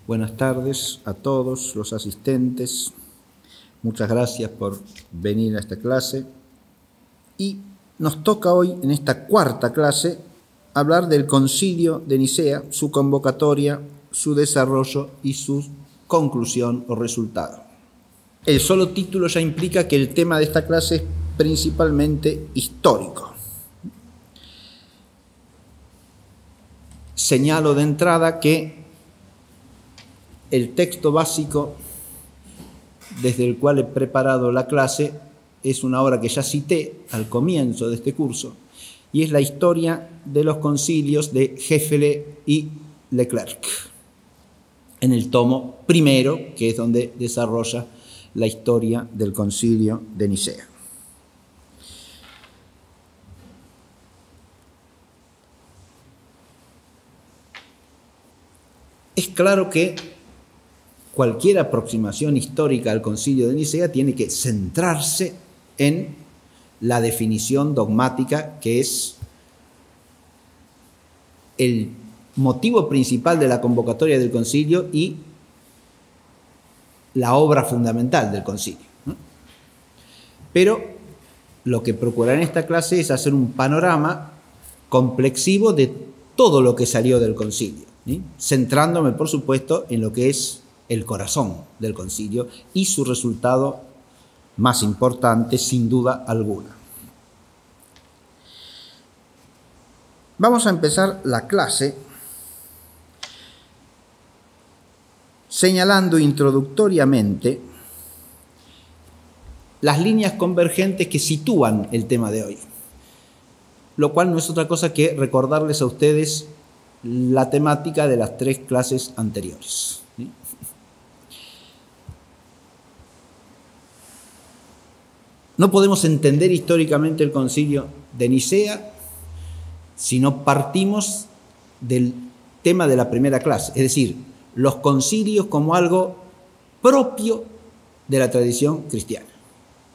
Buenas tardes a todos los asistentes. Muchas gracias por venir a esta clase. Y nos toca hoy, en esta cuarta clase, hablar del Concilio de Nicea, su convocatoria, su desarrollo y su conclusión o resultado. El solo título ya implica que el tema de esta clase es principalmente histórico. Señalo de entrada que el texto básico desde el cual he preparado la clase es una obra que ya cité al comienzo de este curso, y es la historia de los concilios de Hefele y Leclerc, en el tomo primero, que es donde desarrolla la historia del concilio de Nicea. Es claro que cualquier aproximación histórica al Concilio de Nicea tiene que centrarse en la definición dogmática, que es el motivo principal de la convocatoria del concilio y la obra fundamental del concilio. Pero lo que procuraré en esta clase es hacer un panorama complexivo de todo lo que salió del concilio, ¿sí? Centrándome, por supuesto, en lo que es el corazón del concilio y su resultado más importante, sin duda alguna. Vamos a empezar la clase señalando introductoriamente las líneas convergentes que sitúan el tema de hoy, lo cual no es otra cosa que recordarles a ustedes la temática de las tres clases anteriores, ¿sí? No podemos entender históricamente el concilio de Nicea si no partimos del tema de la primera clase, es decir, los concilios como algo propio de la tradición cristiana,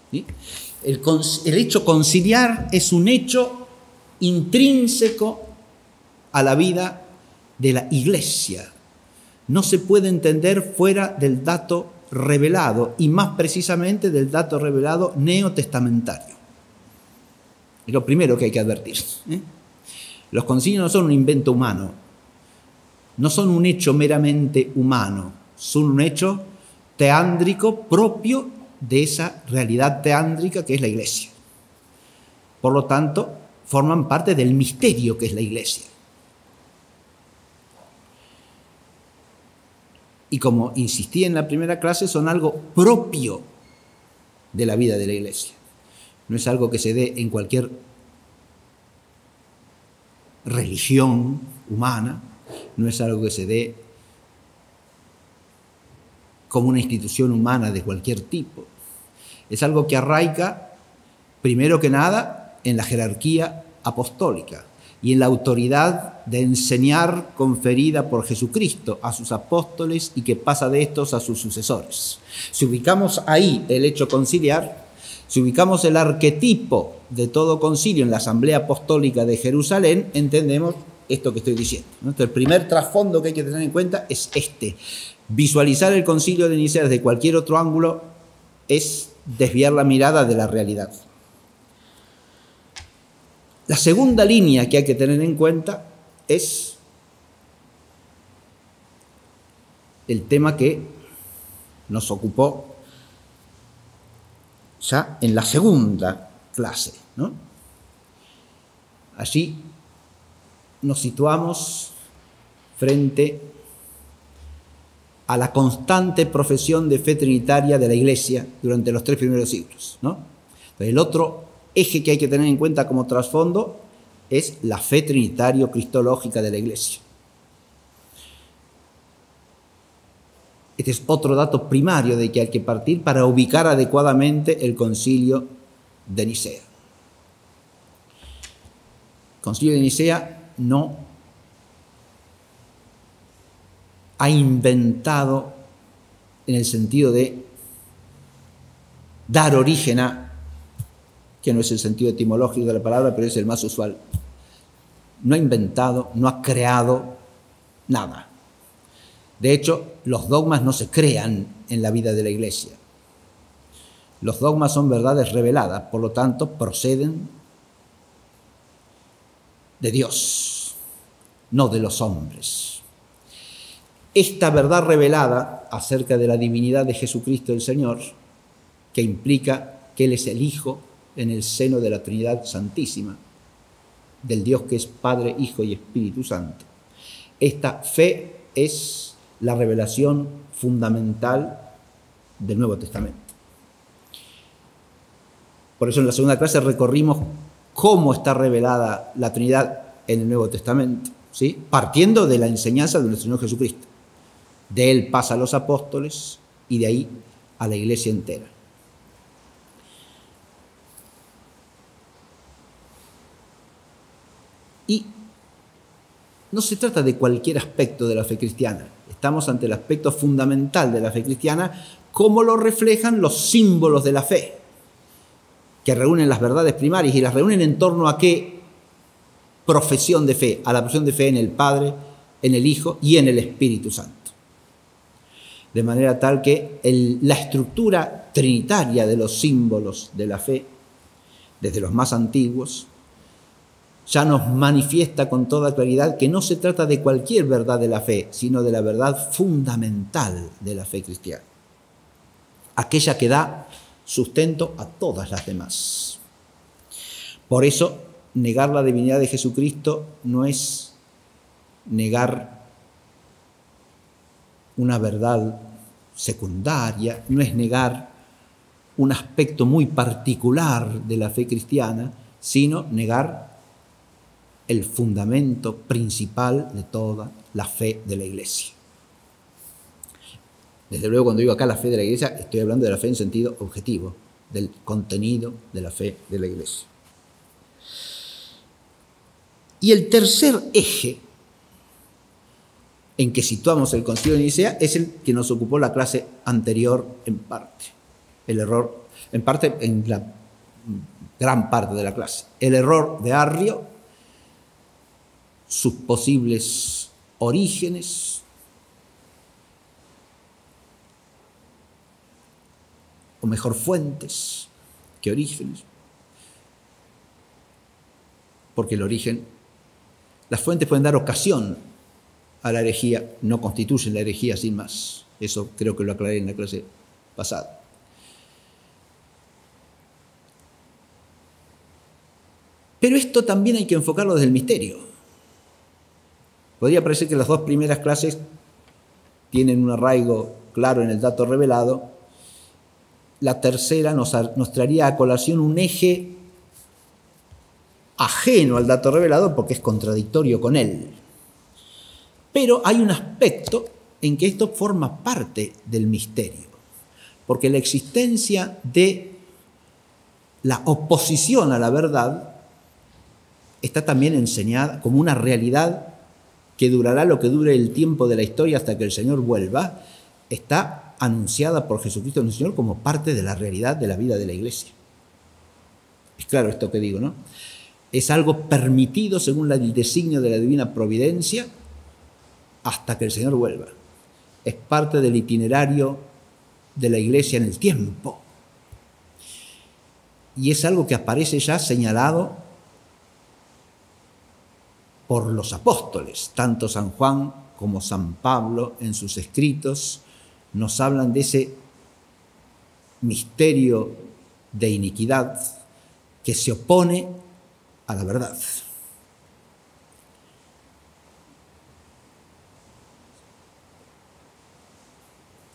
¿sí? El hecho conciliar es un hecho intrínseco a la vida de la Iglesia. No se puede entender fuera del dato revelado, y más precisamente del dato revelado neotestamentario. Es lo primero que hay que advertir, ¿eh? Los concilios no son un invento humano, no son un hecho meramente humano, son un hecho teándrico propio de esa realidad teándrica que es la Iglesia. Por lo tanto, forman parte del misterio que es la Iglesia. Y como insistí en la primera clase, son algo propio de la vida de la Iglesia. No es algo que se dé en cualquier religión humana, no es algo que se dé como una institución humana de cualquier tipo. Es algo que arraiga, primero que nada, en la jerarquía apostólica y en la autoridad de enseñar conferida por Jesucristo a sus apóstoles y que pasa de estos a sus sucesores. Si ubicamos ahí el hecho conciliar, si ubicamos el arquetipo de todo concilio en la Asamblea Apostólica de Jerusalén, entendemos esto que estoy diciendo, ¿no? Entonces, el primer trasfondo que hay que tener en cuenta es este. Visualizar el concilio de Nicea desde cualquier otro ángulo es desviar la mirada de la realidad. La segunda línea que hay que tener en cuenta es el tema que nos ocupó ya en la segunda clase, ¿no? Allí nos situamos frente a la constante profesión de fe trinitaria de la Iglesia durante los 3 primeros siglos, ¿no? Entonces, el otro eje que hay que tener en cuenta como trasfondo es la fe trinitario-cristológica de la Iglesia. Este es otro dato primario de que hay que partir para ubicar adecuadamente el concilio de Nicea. El concilio de Nicea no ha inventado en el sentido de dar origen a, que no es el sentido etimológico de la palabra, pero es el más usual. No ha inventado, no ha creado nada. De hecho, los dogmas no se crean en la vida de la Iglesia. Los dogmas son verdades reveladas, por lo tanto, proceden de Dios, no de los hombres. Esta verdad revelada acerca de la divinidad de Jesucristo el Señor, que implica que Él es el Hijo en el seno de la Trinidad Santísima, del Dios que es Padre, Hijo y Espíritu Santo. Esta fe es la revelación fundamental del Nuevo Testamento. Por eso en la segunda clase recorrimos cómo está revelada la Trinidad en el Nuevo Testamento, ¿sí? Partiendo de la enseñanza de nuestro Señor Jesucristo. De Él pasa a los apóstoles y de ahí a la Iglesia entera. Y no se trata de cualquier aspecto de la fe cristiana. Estamos ante el aspecto fundamental de la fe cristiana, como lo reflejan los símbolos de la fe, que reúnen las verdades primarias y las reúnen en torno a qué profesión de fe, a la profesión de fe en el Padre, en el Hijo y en el Espíritu Santo. De manera tal que la estructura trinitaria de los símbolos de la fe, desde los más antiguos, ya nos manifiesta con toda claridad que no se trata de cualquier verdad de la fe, sino de la verdad fundamental de la fe cristiana, aquella que da sustento a todas las demás. Por eso, negar la divinidad de Jesucristo no es negar una verdad secundaria, no es negar un aspecto muy particular de la fe cristiana, sino negar el fundamento principal de toda la fe de la Iglesia. Desde luego, cuando digo acá la fe de la Iglesia, estoy hablando de la fe en sentido objetivo, del contenido de la fe de la Iglesia. Y el tercer eje en que situamos el Concilio de Nicea es el que nos ocupó la clase anterior en parte. El error, en parte, en la gran parte de la clase. El error de Arrio, sus posibles orígenes, o mejor fuentes que orígenes, porque el origen, las fuentes pueden dar ocasión a la herejía, no constituyen la herejía sin más. Eso creo que lo aclaré en la clase pasada. Pero esto también hay que enfocarlo desde el misterio. Podría parecer que las dos primeras clases tienen un arraigo claro en el dato revelado. La tercera nos traería a colación un eje ajeno al dato revelado porque es contradictorio con él. Pero hay un aspecto en que esto forma parte del misterio, porque la existencia de la oposición a la verdad está también enseñada como una realidad que durará lo que dure el tiempo de la historia hasta que el Señor vuelva, está anunciada por Jesucristo nuestro Señor como parte de la realidad de la vida de la Iglesia. Es claro esto que digo, ¿no? Es algo permitido según el designio de la divina providencia hasta que el Señor vuelva. Es parte del itinerario de la Iglesia en el tiempo. Y es algo que aparece ya señalado por los apóstoles. Tanto San Juan como San Pablo en sus escritos nos hablan de ese misterio de iniquidad que se opone a la verdad.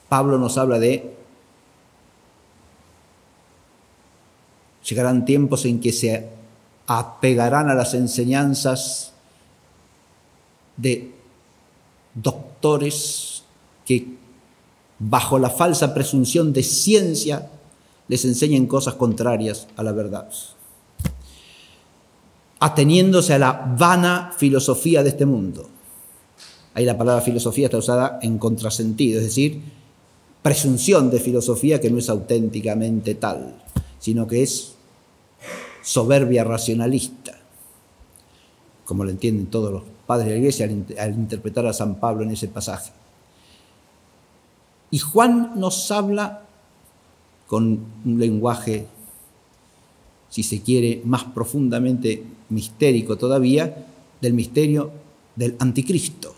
Pablo nos habla de llegarán tiempos en que se apegarán a las enseñanzas de doctores que bajo la falsa presunción de ciencia les enseñen cosas contrarias a la verdad, ateniéndose a la vana filosofía de este mundo. Ahí la palabra filosofía está usada en contrasentido, es decir, presunción de filosofía que no es auténticamente tal, sino que es soberbia racionalista, como lo entienden todos los padres de la Iglesia al interpretar a San Pablo en ese pasaje. Y Juan nos habla con un lenguaje, si se quiere, más profundamente mistérico todavía, del misterio del anticristo.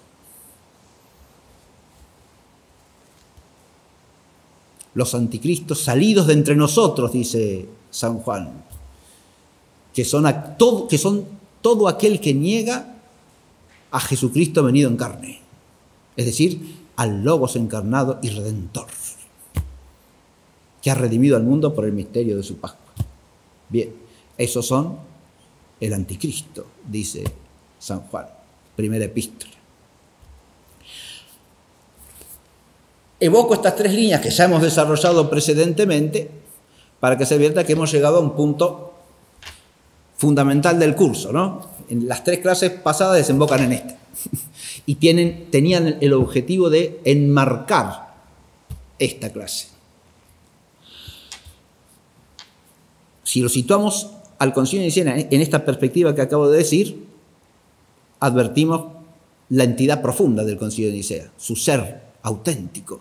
Los anticristos salidos de entre nosotros, dice San Juan, que son todo aquel que niega a Jesucristo venido en carne, es decir, al Logos encarnado y redentor, que ha redimido al mundo por el misterio de su Pascua. Bien, esos son el anticristo, dice San Juan, primera epístola. Evoco estas tres líneas que ya hemos desarrollado precedentemente para que se advierta que hemos llegado a un punto fundamental del curso, ¿no? En las tres clases pasadas desembocan en esta y tenían el objetivo de enmarcar esta clase. Si lo situamos al Concilio de Nicea en esta perspectiva que acabo de decir, advertimos la entidad profunda del Concilio de Nicea, su ser auténtico,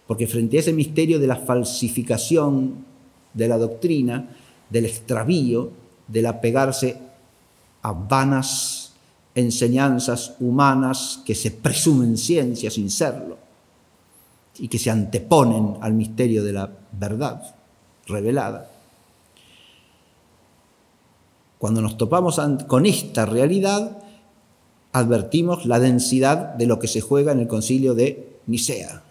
porque frente a ese misterio de la falsificación de la doctrina, del extravío, del apegarse a vanas enseñanzas humanas que se presumen ciencia sin serlo y que se anteponen al misterio de la verdad revelada. Cuando nos topamos con esta realidad, advertimos la densidad de lo que se juega en el Concilio de Nicea.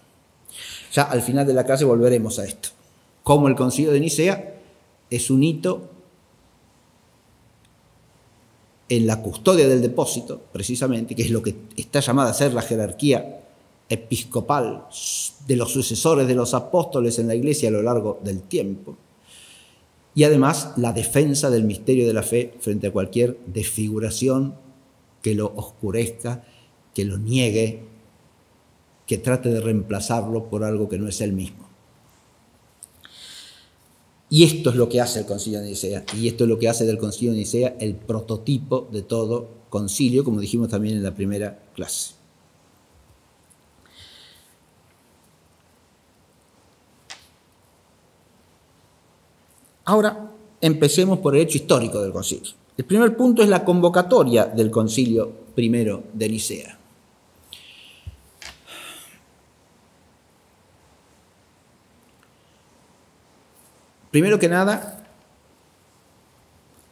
Ya al final de la clase volveremos a esto. Cómo el Concilio de Nicea es un hito en la custodia del depósito, precisamente, que es lo que está llamada a ser la jerarquía episcopal de los sucesores de los apóstoles en la Iglesia a lo largo del tiempo. Y además la defensa del misterio de la fe frente a cualquier desfiguración que lo oscurezca, que lo niegue, que trate de reemplazarlo por algo que no es él mismo. Y esto es lo que hace el Concilio de Nicea, y esto es lo que hace del Concilio de Nicea el prototipo de todo concilio, como dijimos también en la primera clase. Ahora empecemos por el hecho histórico del concilio. El primer punto es la convocatoria del Concilio primero de Nicea. Primero que nada,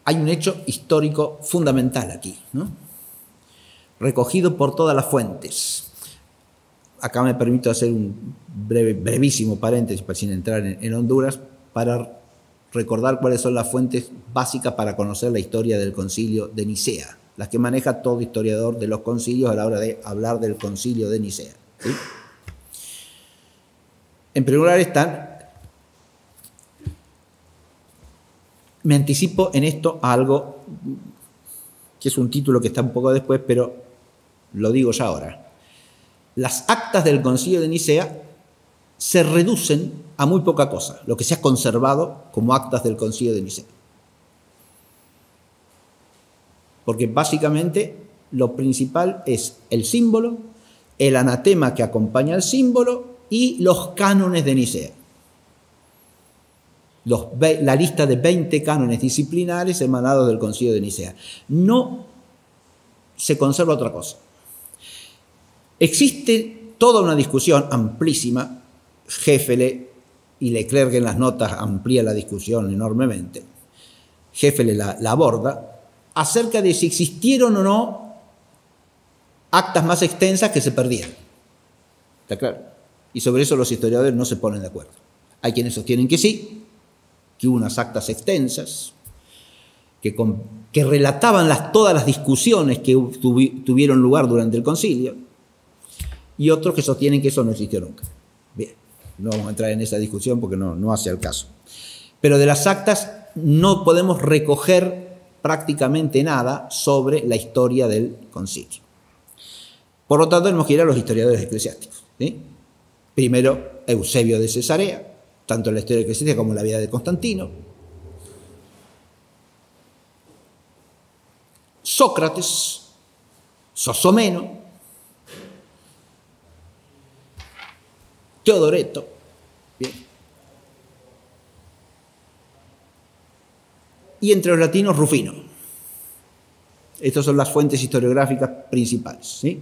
hay un hecho histórico fundamental aquí, ¿no? Recogido por todas las fuentes. Acá me permito hacer un brevísimo paréntesis, sin entrar en Honduras, para recordar cuáles son las fuentes básicas para conocer la historia del Concilio de Nicea, las que maneja todo historiador de los concilios a la hora de hablar del Concilio de Nicea, ¿sí? En primer lugar están... Me anticipo en esto a algo que es un título que está un poco después, pero lo digo ya ahora. Las actas del Concilio de Nicea se reducen a muy poca cosa, lo que se ha conservado como actas del Concilio de Nicea. Porque básicamente lo principal es el símbolo, el anatema que acompaña al símbolo y los cánones de Nicea. La lista de 20 cánones disciplinares emanados del Concilio de Nicea. No se conserva otra cosa. Existe toda una discusión amplísima, Hefele y Leclerc en las notas amplía la discusión enormemente, Hefele la aborda, acerca de si existieron o no actas más extensas que se perdieron. ¿Está claro? Y sobre eso los historiadores no se ponen de acuerdo. Hay quienes sostienen que sí, que hubo unas actas extensas, que relataban todas las discusiones que tuvieron lugar durante el concilio, y otros que sostienen que eso no existió nunca. Bien, no vamos a entrar en esa discusión porque no hace al caso. Pero de las actas no podemos recoger prácticamente nada sobre la historia del concilio. Por lo tanto, tenemos que ir a los historiadores eclesiásticos, ¿sí? Primero, Eusebio de Cesarea, tanto en la historia eclesiástica como en la vida de Constantino. Sócrates, Sosomeno, Teodoreto. Bien. Y entre los latinos, Rufino. Estas son las fuentes historiográficas principales, ¿sí?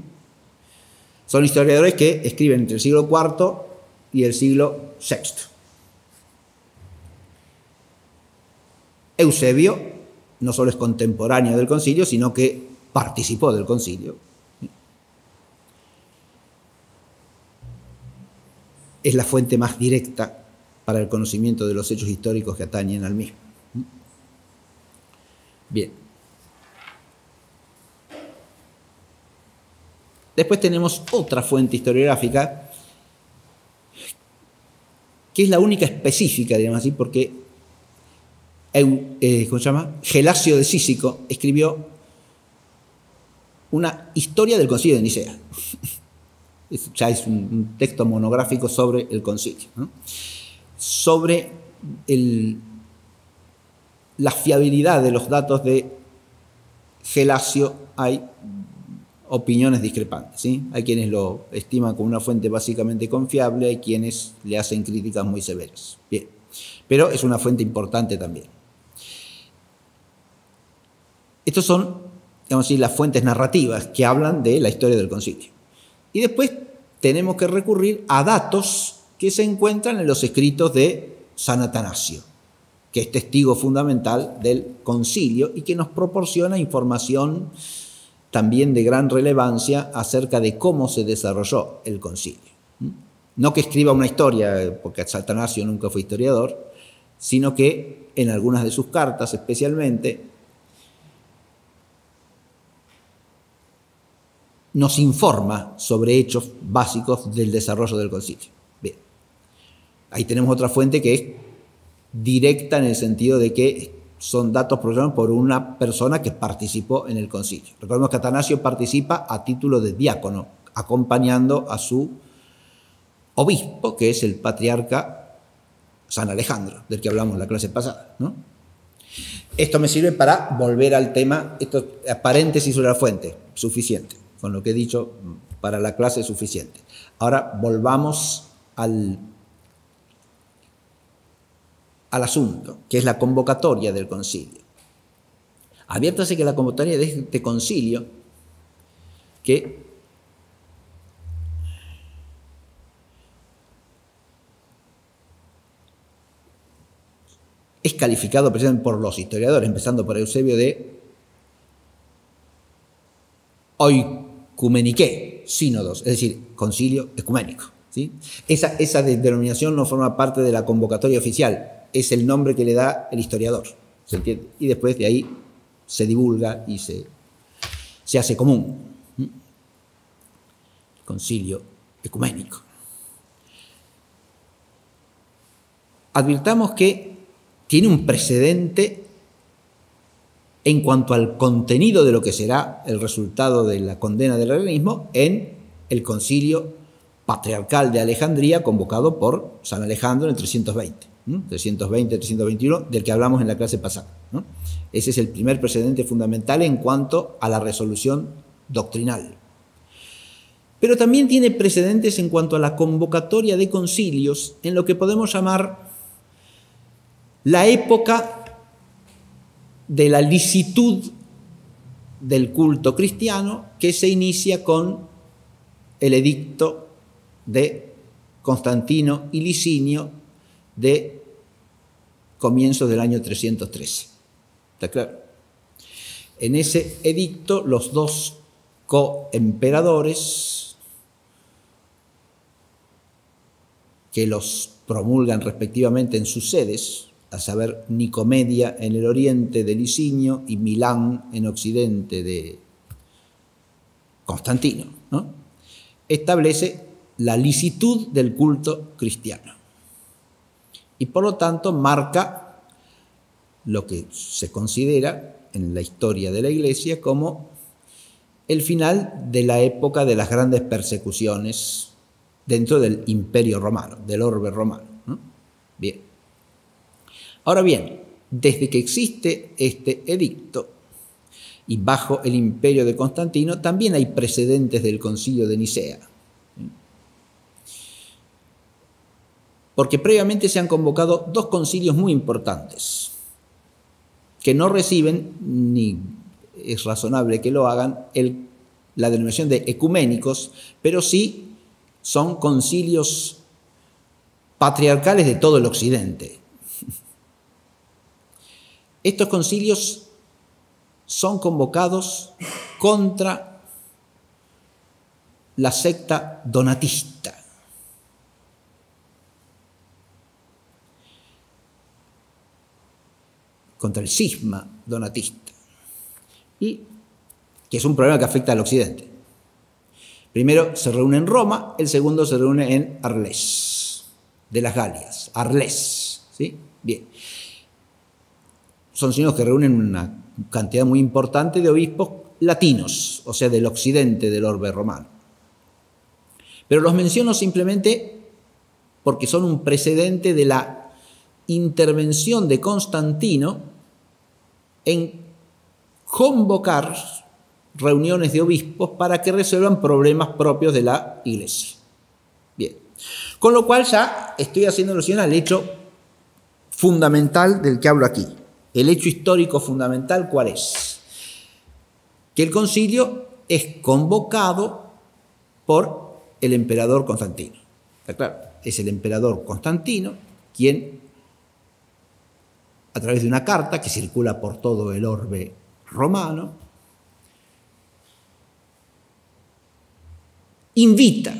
Son historiadores que escriben entre el siglo IV y el siglo VI. Eusebio no solo es contemporáneo del concilio, sino que participó del concilio. Es la fuente más directa para el conocimiento de los hechos históricos que atañen al mismo. Bien. Después tenemos otra fuente historiográfica, que es la única específica, digamos así, porque ¿cómo se llama? Gelasio de Cícico escribió una historia del concilio de Nicea. Ya es un texto monográfico sobre el concilio, ¿no? Sobre la fiabilidad de los datos de Gelasio hay opiniones discrepantes, ¿sí? Hay quienes lo estiman como una fuente básicamente confiable, hay quienes le hacen críticas muy severas. Bien, pero es una fuente importante también. Estos son, digamos así, las fuentes narrativas que hablan de la historia del concilio. Y después tenemos que recurrir a datos que se encuentran en los escritos de San Atanasio, que es testigo fundamental del concilio y que nos proporciona información también de gran relevancia acerca de cómo se desarrolló el concilio. No que escriba una historia, porque Atanasio nunca fue historiador, sino que en algunas de sus cartas especialmente nos informa sobre hechos básicos del desarrollo del concilio. Bien. Ahí tenemos otra fuente que es directa en el sentido de que son datos proporcionados por una persona que participó en el concilio. Recordemos que Atanasio participa a título de diácono, acompañando a su obispo, que es el patriarca San Alejandro, del que hablamos en la clase pasada, ¿no? Esto me sirve para volver al tema, esto paréntesis sobre la fuente, suficiente. Con lo que he dicho, para la clase es suficiente. Ahora volvamos al asunto, que es la convocatoria del concilio. Adviértase que la convocatoria de este concilio, que es calificado precisamente por los historiadores, empezando por Eusebio, de oicumeniqué, sínodos, es decir, concilio ecuménico, ¿sí? Esa denominación no forma parte de la convocatoria oficial, es el nombre que le da el historiador, ¿se entiende? Y después de ahí se divulga y se hace común. Concilio ecuménico. Advirtamos que tiene un precedente en cuanto al contenido de lo que será el resultado de la condena del arrianismo en el concilio patriarcal de Alejandría convocado por San Alejandro en el 320. 320-321, del que hablamos en la clase pasada, ¿no? Ese es el primer precedente fundamental en cuanto a la resolución doctrinal. Pero también tiene precedentes en cuanto a la convocatoria de concilios en lo que podemos llamar la época de la licitud del culto cristiano, que se inicia con el edicto de Constantino y Licinio de comienzos del año 313. ¿Está claro? En ese edicto, los dos coemperadores que los promulgan respectivamente en sus sedes, a saber, Nicomedia en el oriente de Licinio y Milán en occidente de Constantino, ¿no? Establece la licitud del culto cristiano. Y por lo tanto marca lo que se considera en la historia de la Iglesia como el final de la época de las grandes persecuciones dentro del Imperio Romano, del orbe romano, ¿no? Bien. Ahora bien, desde que existe este edicto y bajo el imperio de Constantino, también hay precedentes del concilio de Nicea. porque previamente se han convocado dos concilios muy importantes, que no reciben, ni es razonable que lo hagan, la denominación de ecuménicos, pero sí son concilios patriarcales de todo el Occidente. Estos concilios son convocados contra la secta donatista. Contra el cisma donatista, y que es un problema que afecta al Occidente. Primero se reúne en Roma, el segundo se reúne en Arles, de las Galias, Arles, ¿sí? Bien. Son signos que reúnen una cantidad muy importante de obispos latinos, o sea, del occidente del orbe romano. Pero los menciono simplemente porque son un precedente de la intervención de Constantino en convocar reuniones de obispos para que resuelvan problemas propios de la Iglesia. Bien, con lo cual ya estoy haciendo alusión al hecho fundamental del que hablo aquí. El hecho histórico fundamental, ¿cuál es? Que el concilio es convocado por el emperador Constantino. ¿Está claro? Es el emperador Constantino quien, a través de una carta que circula por todo el orbe romano, invita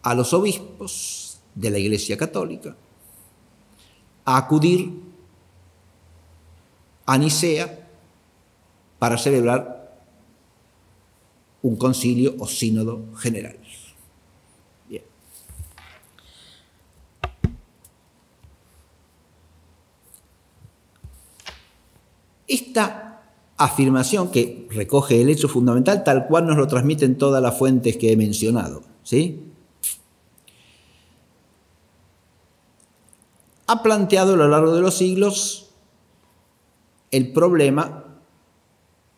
a los obispos de la Iglesia Católica a acudir a Nicea para celebrar un concilio o sínodo general. Bien. Esta afirmación, que recoge el hecho fundamental tal cual nos lo transmiten todas las fuentes que he mencionado, ¿sí?, ha planteado a lo largo de los siglos el problema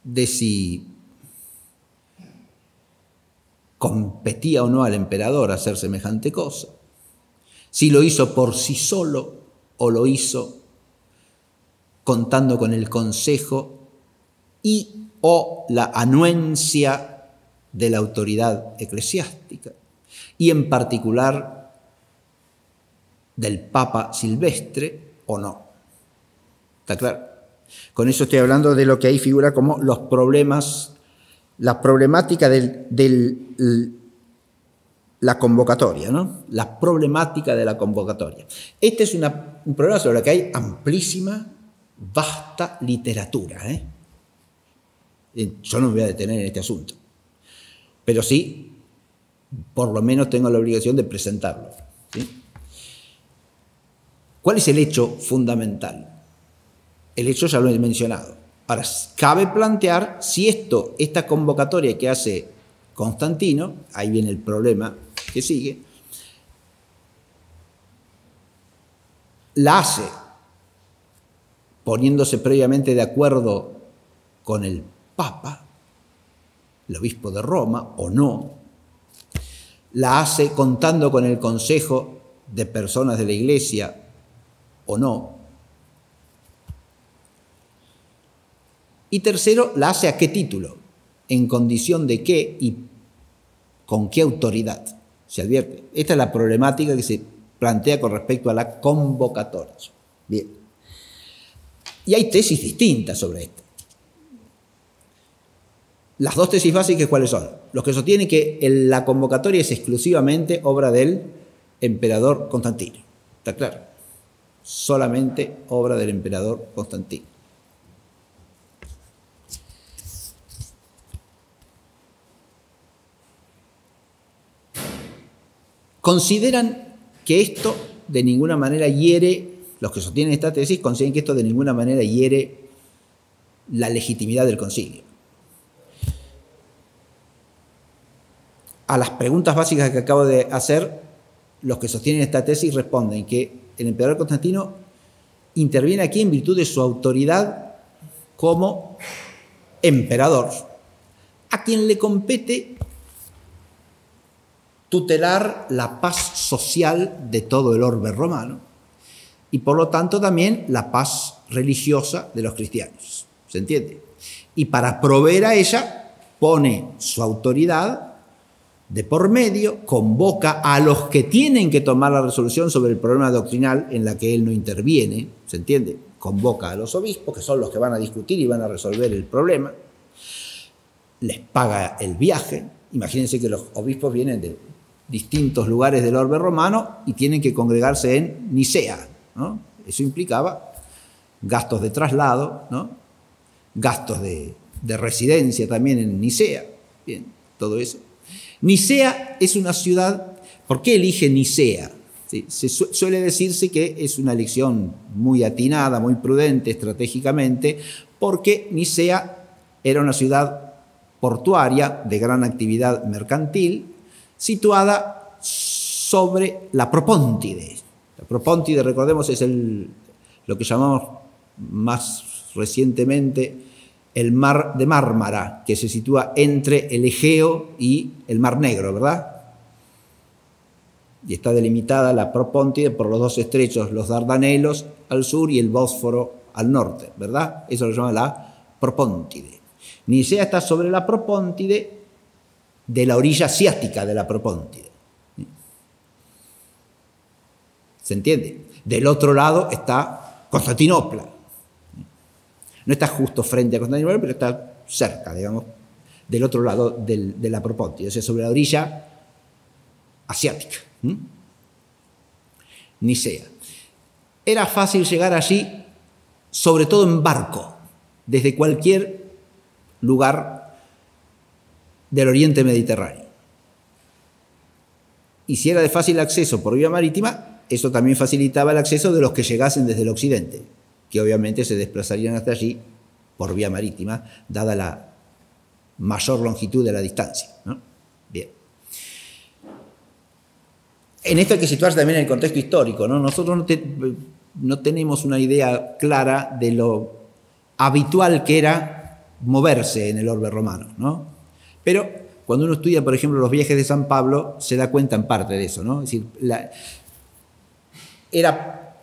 de si competía o no al emperador hacer semejante cosa, si lo hizo por sí solo o lo hizo contando con el consejo y o la anuencia de la autoridad eclesiástica, y en particular del Papa Silvestre o no. ¿Está claro? Con eso estoy hablando de lo que ahí figura como los problemas, la problemática de la convocatoria, ¿no? La problemática de la convocatoria. Este es un problema sobre el que hay amplísima, vasta literatura, ¿eh? Yo no me voy a detener en este asunto, pero sí, por lo menos tengo la obligación de presentarlo, ¿sí? ¿Cuál es el hecho fundamental? El hecho ya lo he mencionado. Ahora, cabe plantear si esta convocatoria que hace Constantino, ahí viene el problema que sigue, la hace poniéndose previamente de acuerdo con el Papa, el obispo de Roma, o no, la hace contando con el consejo de personas de la Iglesia, o no. Y tercero, la hace a qué título, en condición de qué y con qué autoridad. Se advierte. Esta es la problemática que se plantea con respecto a la convocatoria. Bien. Y hay tesis distintas sobre esto. Las dos tesis básicas, ¿cuáles son? Los que sostienen que la convocatoria es exclusivamente obra del emperador Constantino. ¿Está claro? Solamente obra del emperador Constantino. Consideran que esto de ninguna manera hiere, los que sostienen esta tesis consideran que esto de ninguna manera hiere la legitimidad del concilio. A las preguntas básicas que acabo de hacer, los que sostienen esta tesis responden que el emperador Constantino interviene aquí en virtud de su autoridad como emperador, a quien le compete tutelar la paz social de todo el orbe romano y por lo tanto también la paz religiosa de los cristianos. ¿Se entiende? Y para proveer a ella pone su autoridad de por medio, convoca a los que tienen que tomar la resolución sobre el problema doctrinal en la que él no interviene, ¿se entiende? Convoca a los obispos, que son los que van a discutir y van a resolver el problema, les paga el viaje. Imagínense que los obispos vienen de distintos lugares del orbe romano y tienen que congregarse en Nicea, ¿no? Eso implicaba gastos de traslado, ¿no? Gastos de residencia también en Nicea, bien, todo eso. Nicea es una ciudad. ¿Por qué elige Nicea? Sí, suele decirse que es una elección muy atinada, muy prudente estratégicamente, porque Nicea era una ciudad portuaria de gran actividad mercantil, situada sobre la Propóntide. La Propóntide, recordemos, es lo que llamamos más recientemente el mar de Mármara, que se sitúa entre el Egeo y el Mar Negro, ¿verdad? Y está delimitada la Propóntide por los dos estrechos, los Dardanelos al sur y el Bósforo al norte, ¿verdad? Eso lo llama la Propóntide. Nicea está sobre la Propóntide, de la orilla asiática de la Propóntide. ¿Se entiende? Del otro lado está Constantinopla. No está justo frente a Constantinopla, pero está cerca, digamos, del otro lado de la Propóntide, o sea, sobre la orilla asiática. Nicea. Era fácil llegar allí, sobre todo en barco, desde cualquier lugar del Oriente Mediterráneo. Y si era de fácil acceso por vía marítima, eso también facilitaba el acceso de los que llegasen desde el occidente, que obviamente se desplazarían hasta allí por vía marítima, dada la mayor longitud de la distancia, ¿no? Bien. En esto hay que situarse también en el contexto histórico, ¿no? Nosotros no tenemos una idea clara de lo habitual que era moverse en el orbe romano, ¿no? Pero cuando uno estudia, por ejemplo, los viajes de San Pablo, se da cuenta en parte de eso, ¿no? Es decir, era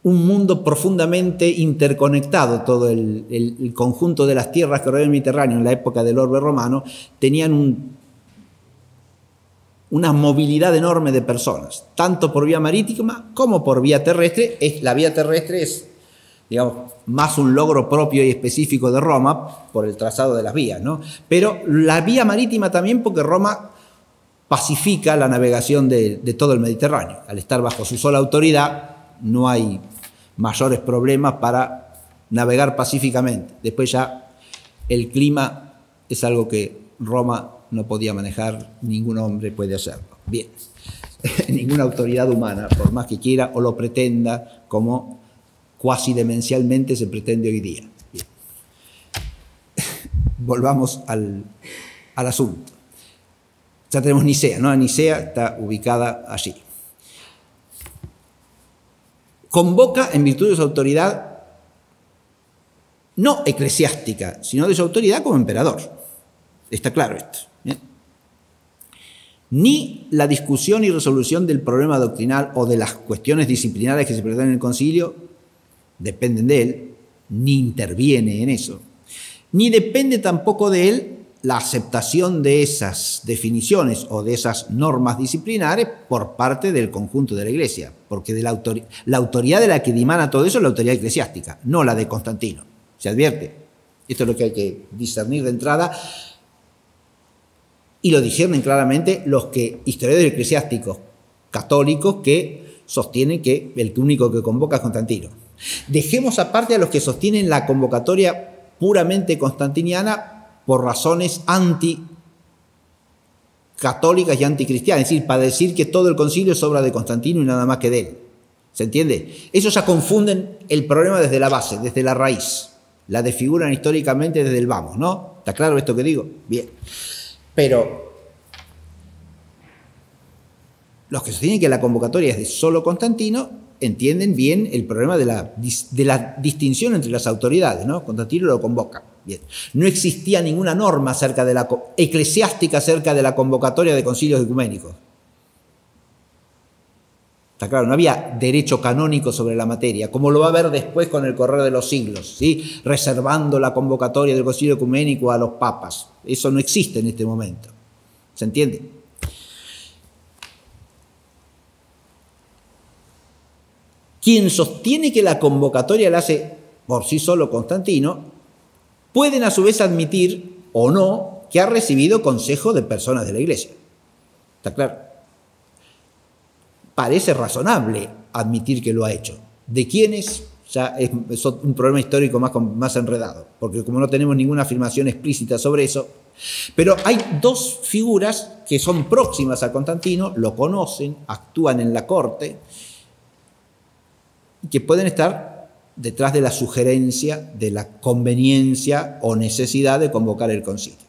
un mundo profundamente interconectado, todo el conjunto de las tierras que rodean el Mediterráneo en la época del orbe romano, tenían una movilidad enorme de personas, tanto por vía marítima como por vía terrestre. La vía terrestre es, digamos, más un logro propio y específico de Roma por el trazado de las vías, ¿no? Pero la vía marítima también, porque Roma pacifica la navegación de todo el Mediterráneo. Al estar bajo su sola autoridad, no hay mayores problemas para navegar pacíficamente. Después ya el clima es algo que Roma no podía manejar, ningún hombre puede hacerlo. Bien, ninguna autoridad humana, por más que quiera o lo pretenda, como cuasi demencialmente se pretende hoy día. Bien. Volvamos al asunto. Ya tenemos Nicea, ¿no? Nicea está ubicada allí. Convoca en virtud de su autoridad no eclesiástica, sino de su autoridad como emperador. Está claro esto. ¿Bien? Ni la discusión y resolución del problema doctrinal o de las cuestiones disciplinarias que se presentan en el concilio dependen de él, ni interviene en eso. Ni depende tampoco de él la aceptación de esas definiciones o de esas normas disciplinares por parte del conjunto de la Iglesia, porque la autoridad de la que dimana todo eso es la autoridad eclesiástica, no la de Constantino. ¿Se advierte? Esto es lo que hay que discernir de entrada, y lo disciernen claramente los historiadores eclesiásticos católicos que sostienen que el único que convoca es Constantino. Dejemos aparte a los que sostienen la convocatoria puramente constantiniana por razones anticatólicas y anticristianas, es decir, para decir que todo el concilio es obra de Constantino y nada más que de él. ¿Se entiende? Ellos ya confunden el problema desde la base, desde la raíz. La desfiguran históricamente desde el vamos, ¿no? ¿Está claro esto que digo? Bien. Pero los que sostienen que la convocatoria es de solo Constantino entienden bien el problema de la distinción entre las autoridades, ¿no? Constantino lo convoca. Bien. No existía ninguna norma eclesiástica acerca de la convocatoria de concilios ecuménicos. Está claro, no había derecho canónico sobre la materia, como lo va a haber después con el correr de los siglos, ¿sí? Reservando la convocatoria del concilio ecuménico a los papas. Eso no existe en este momento. ¿Se entiende? Quien sostiene que la convocatoria la hace por sí solo Constantino, pueden a su vez admitir o no que ha recibido consejo de personas de la Iglesia. ¿Está claro? Parece razonable admitir que lo ha hecho. ¿De quiénes? Ya es un problema histórico más enredado, porque como no tenemos ninguna afirmación explícita sobre eso, pero hay dos figuras que son próximas a Constantino, lo conocen, actúan en la corte, y que pueden estar detrás de la sugerencia, de la conveniencia o necesidad de convocar el concilio.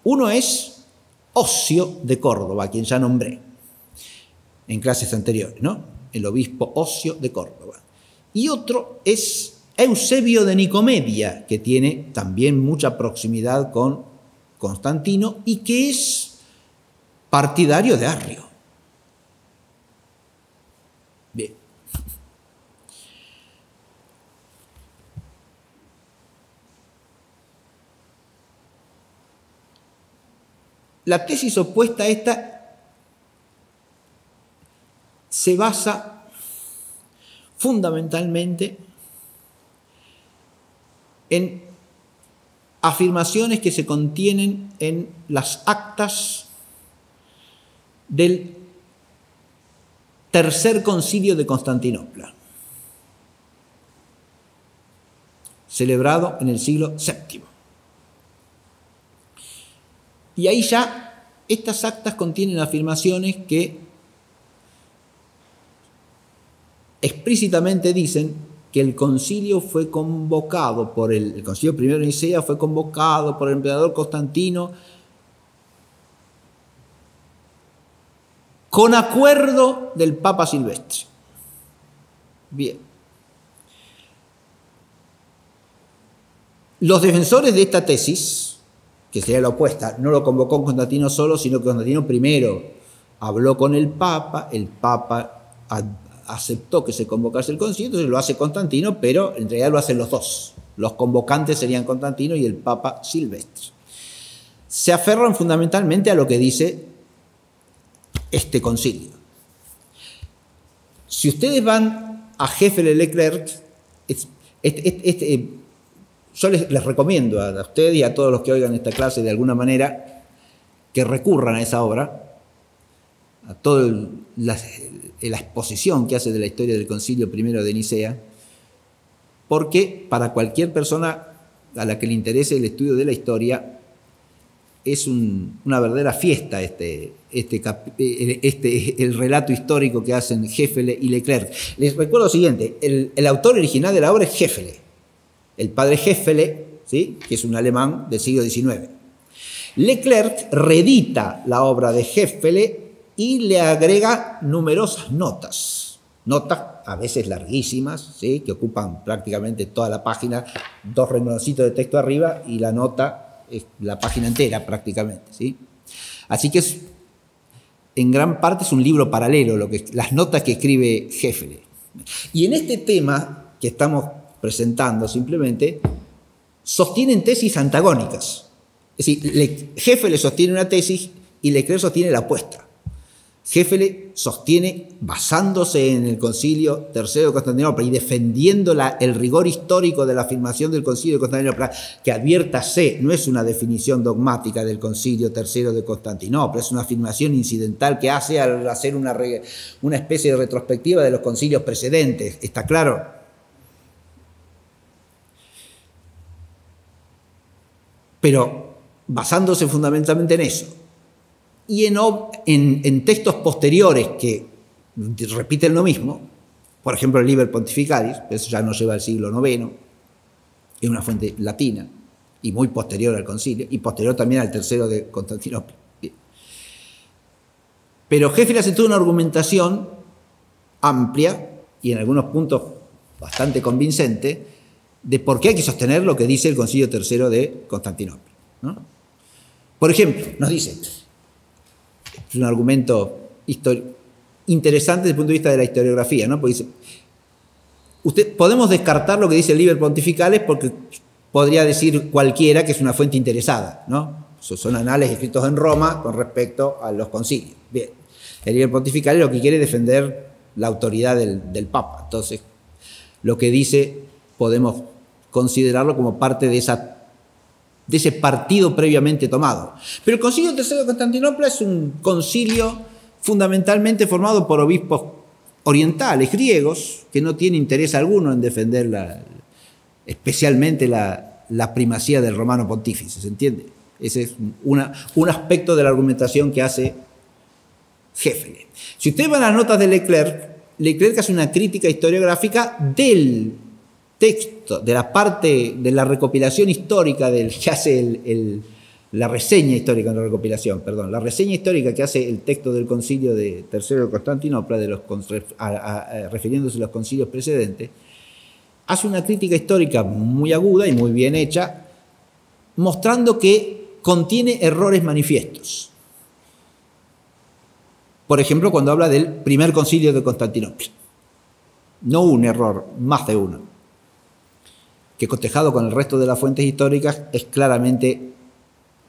Uno es Osio de Córdoba, a quien ya nombré en clases anteriores, ¿no? El obispo Osio de Córdoba. Y otro es Eusebio de Nicomedia, que tiene también mucha proximidad con Constantino y que es partidario de Arrio. Bien. La tesis opuesta a esta se basa fundamentalmente en afirmaciones que se contienen en las actas del Tercer Concilio de Constantinopla, celebrado en el siglo VII. Y ahí ya estas actas contienen afirmaciones que explícitamente dicen que el concilio fue convocado por el concilio primero de Nicea fue convocado por el emperador Constantino con acuerdo del Papa Silvestre. Bien. Los defensores de esta tesis, que sería la opuesta, no lo convocó Constantino solo, sino que Constantino primero habló con el Papa aceptó que se convocase el concilio, entonces lo hace Constantino, pero en realidad lo hacen los dos. Los convocantes serían Constantino y el Papa Silvestre. Se aferran fundamentalmente a lo que dice este concilio. Si ustedes van a Hefele Leclerc, yo les recomiendo a ustedes y a todos los que oigan esta clase de alguna manera que recurran a esa obra, a toda la exposición que hace de la historia del Concilio Primero de Nicea, porque para cualquier persona a la que le interese el estudio de la historia es una verdadera fiesta el relato histórico que hacen Hefele y Leclerc. Les recuerdo lo siguiente, el autor original de la obra es Hefele, el padre Hefele, ¿sí?, que es un alemán del siglo XIX. Leclerc reedita la obra de Hefele y le agrega numerosas notas a veces larguísimas, ¿sí?, que ocupan prácticamente toda la página, 2 rengloncitos de texto arriba y la nota es la página entera prácticamente, ¿sí? Así que en gran parte es un libro paralelo, las notas que escribe Hefele. Y en este tema que estamos presentando simplemente, sostienen tesis antagónicas. Es decir, Hefele sostiene una tesis y Leclerc sostiene la opuesta. Hefele sostiene, basándose en el Concilio III de Constantinopla y defendiendo el rigor histórico de la afirmación del Concilio de Constantinopla, que adviértase, no es una definición dogmática del Concilio III de Constantinopla, es una afirmación incidental que hace al hacer una especie de retrospectiva de los concilios precedentes. ¿Está claro? Pero basándose fundamentalmente en eso, y en textos posteriores que repiten lo mismo, por ejemplo el Liber Pontificalis, eso ya nos lleva al siglo IX, es una fuente latina y muy posterior al concilio, y posterior también al tercero de Constantinopla. Bien. Pero Hefele hace toda una argumentación amplia y en algunos puntos bastante convincente de por qué hay que sostener lo que dice el Concilio Tercero de Constantinopla, ¿no? Por ejemplo, nos dice, es un argumento interesante desde el punto de vista de la historiografía, ¿no? Porque dice, podemos descartar lo que dice el Liber Pontificalis porque podría decir cualquiera que es una fuente interesada, ¿no? Son anales escritos en Roma con respecto a los concilios. Bien, el Liber Pontificalis lo que quiere es defender la autoridad del Papa. Entonces, lo que dice podemos considerarlo como parte de ese partido previamente tomado. Pero el Concilio Tercero de Constantinopla es un concilio fundamentalmente formado por obispos orientales, griegos, que no tienen interés alguno en defender especialmente la primacía del romano pontífice, ¿se entiende? Ese es un aspecto de la argumentación que hace Hefele. Si ustedes van a las notas de Leclerc hace una crítica historiográfica del texto, de la parte de la recopilación histórica que hace la reseña histórica, no recopilación, perdón, la reseña histórica que hace el texto del Concilio Tercero de Constantinopla, refiriéndose a los concilios precedentes, hace una crítica histórica muy aguda y muy bien hecha, mostrando que contiene errores manifiestos. Por ejemplo, cuando habla del primer concilio de Constantinopla. No un error, más de uno, que cotejado con el resto de las fuentes históricas es claramente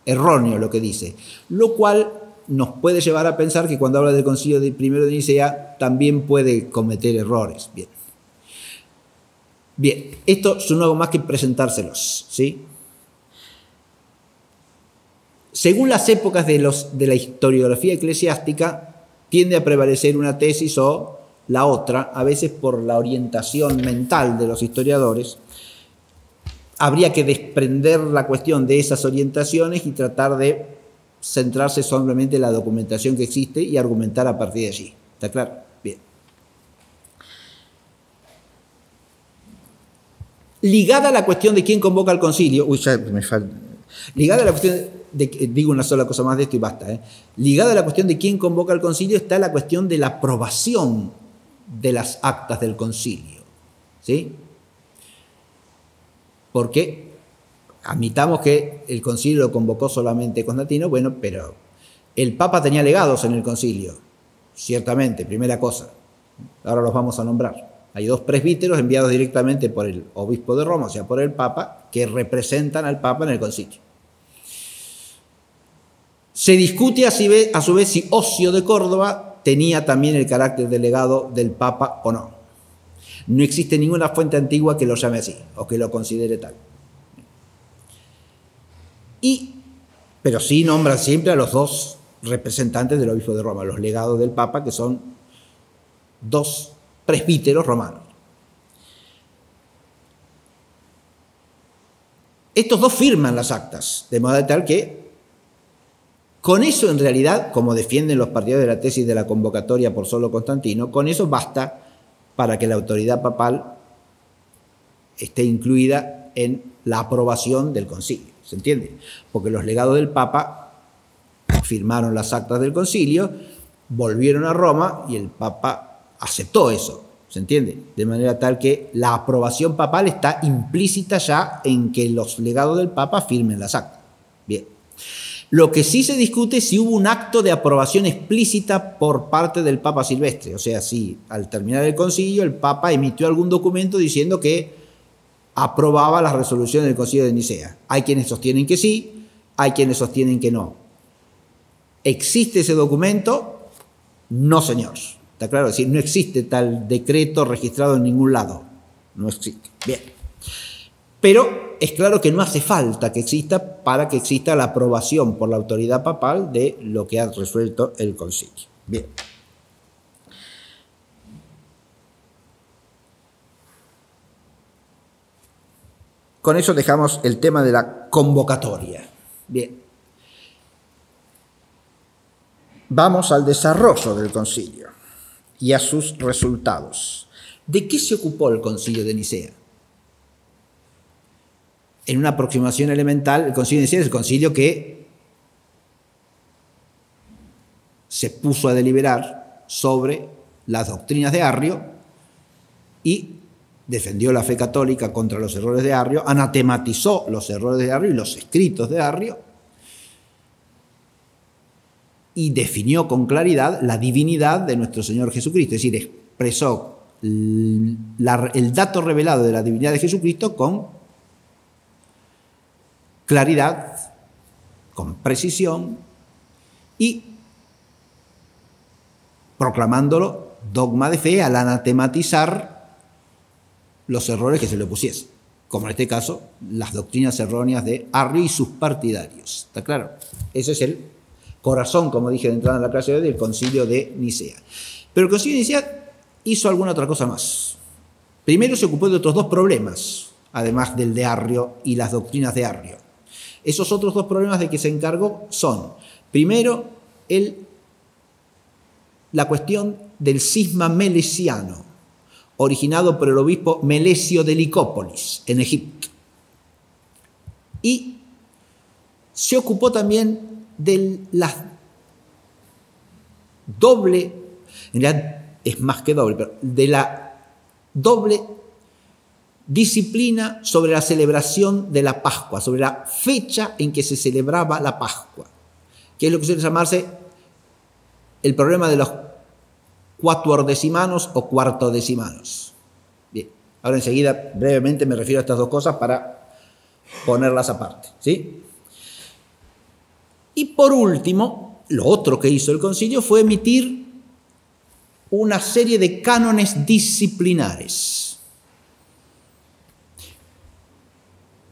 erróneo lo que dice, lo cual nos puede llevar a pensar que cuando habla del concilio primero de Nicea también puede cometer errores. Bien, esto yo no hago más que presentárselos, ¿sí? Según las épocas de la historiografía eclesiástica, tiende a prevalecer una tesis o la otra, a veces por la orientación mental de los historiadores. Habría que desprender la cuestión de esas orientaciones y tratar de centrarse solamente en la documentación que existe y argumentar a partir de allí. ¿Está claro? Bien. Ligada a la cuestión de quién convoca al concilio, ligada a la cuestión digo una sola cosa más de esto y basta, ligada a la cuestión de quién convoca al concilio está la cuestión de la aprobación de las actas del concilio, ¿sí? Porque admitamos que el concilio lo convocó solamente Constantino, bueno, pero el Papa tenía legados en el concilio, ciertamente, primera cosa. Ahora los vamos a nombrar. Hay dos presbíteros enviados directamente por el obispo de Roma, o sea, por el Papa, que representan al Papa en el concilio. Se discute a su vez si Ocio de Córdoba tenía también el carácter de legado del Papa o no. No existe ninguna fuente antigua que lo llame así o que lo considere tal. Pero sí nombran siempre a los dos representantes del obispo de Roma, los legados del Papa, que son dos presbíteros romanos. Estos dos firman las actas, de modo tal que con eso en realidad, como defienden los partidarios de la tesis de la convocatoria por solo Constantino, con eso basta para que la autoridad papal esté incluida en la aprobación del concilio, ¿se entiende? Porque los legados del Papa firmaron las actas del concilio, volvieron a Roma y el Papa aceptó eso, ¿se entiende? De manera tal que la aprobación papal está implícita ya en que los legados del Papa firmen las actas. Bien. Lo que sí se discute es si hubo un acto de aprobación explícita por parte del Papa Silvestre. O sea, si al terminar el concilio el Papa emitió algún documento diciendo que aprobaba las resoluciones del concilio de Nicea. Hay quienes sostienen que sí, hay quienes sostienen que no. ¿Existe ese documento? No, señor. ¿Está claro? Es decir, no existe tal decreto registrado en ningún lado. No existe. Bien. Pero es claro que no hace falta que exista para que exista la aprobación por la autoridad papal de lo que ha resuelto el concilio. Bien. Con eso dejamos el tema de la convocatoria. Bien. Vamos al desarrollo del concilio y a sus resultados. ¿De qué se ocupó el concilio de Nicea? En una aproximación elemental, el concilio de Nicea es el concilio que se puso a deliberar sobre las doctrinas de Arrio y defendió la fe católica contra los errores de Arrio, anatematizó los errores de Arrio y los escritos de Arrio, y definió con claridad la divinidad de nuestro Señor Jesucristo, es decir, expresó el dato revelado de la divinidad de Jesucristo con claridad, con precisión y proclamándolo dogma de fe al anatematizar los errores que se le opusiesen, como en este caso las doctrinas erróneas de Arrio y sus partidarios. ¿Está claro? Ese es el corazón, como dije de entrada en la clase de hoy, del Concilio de Nicea. Pero el Concilio de Nicea hizo alguna otra cosa más. Primero se ocupó de otros dos problemas, además del de Arrio y las doctrinas de Arrio. Esos otros dos problemas de que se encargó son, primero, la cuestión del cisma melesiano, originado por el obispo Melesio de Licópolis, en Egipto. Y se ocupó también de la doble, en realidad es más que doble, pero de la doble disciplina sobre la celebración de la Pascua, sobre la fecha en que se celebraba la Pascua, que es lo que suele llamarse el problema de los cuatuordecimanos o cuartodecimanos. Bien, ahora enseguida brevemente me refiero a estas dos cosas para ponerlas aparte, ¿sí? Y por último, lo otro que hizo el concilio fue emitir una serie de cánones disciplinares.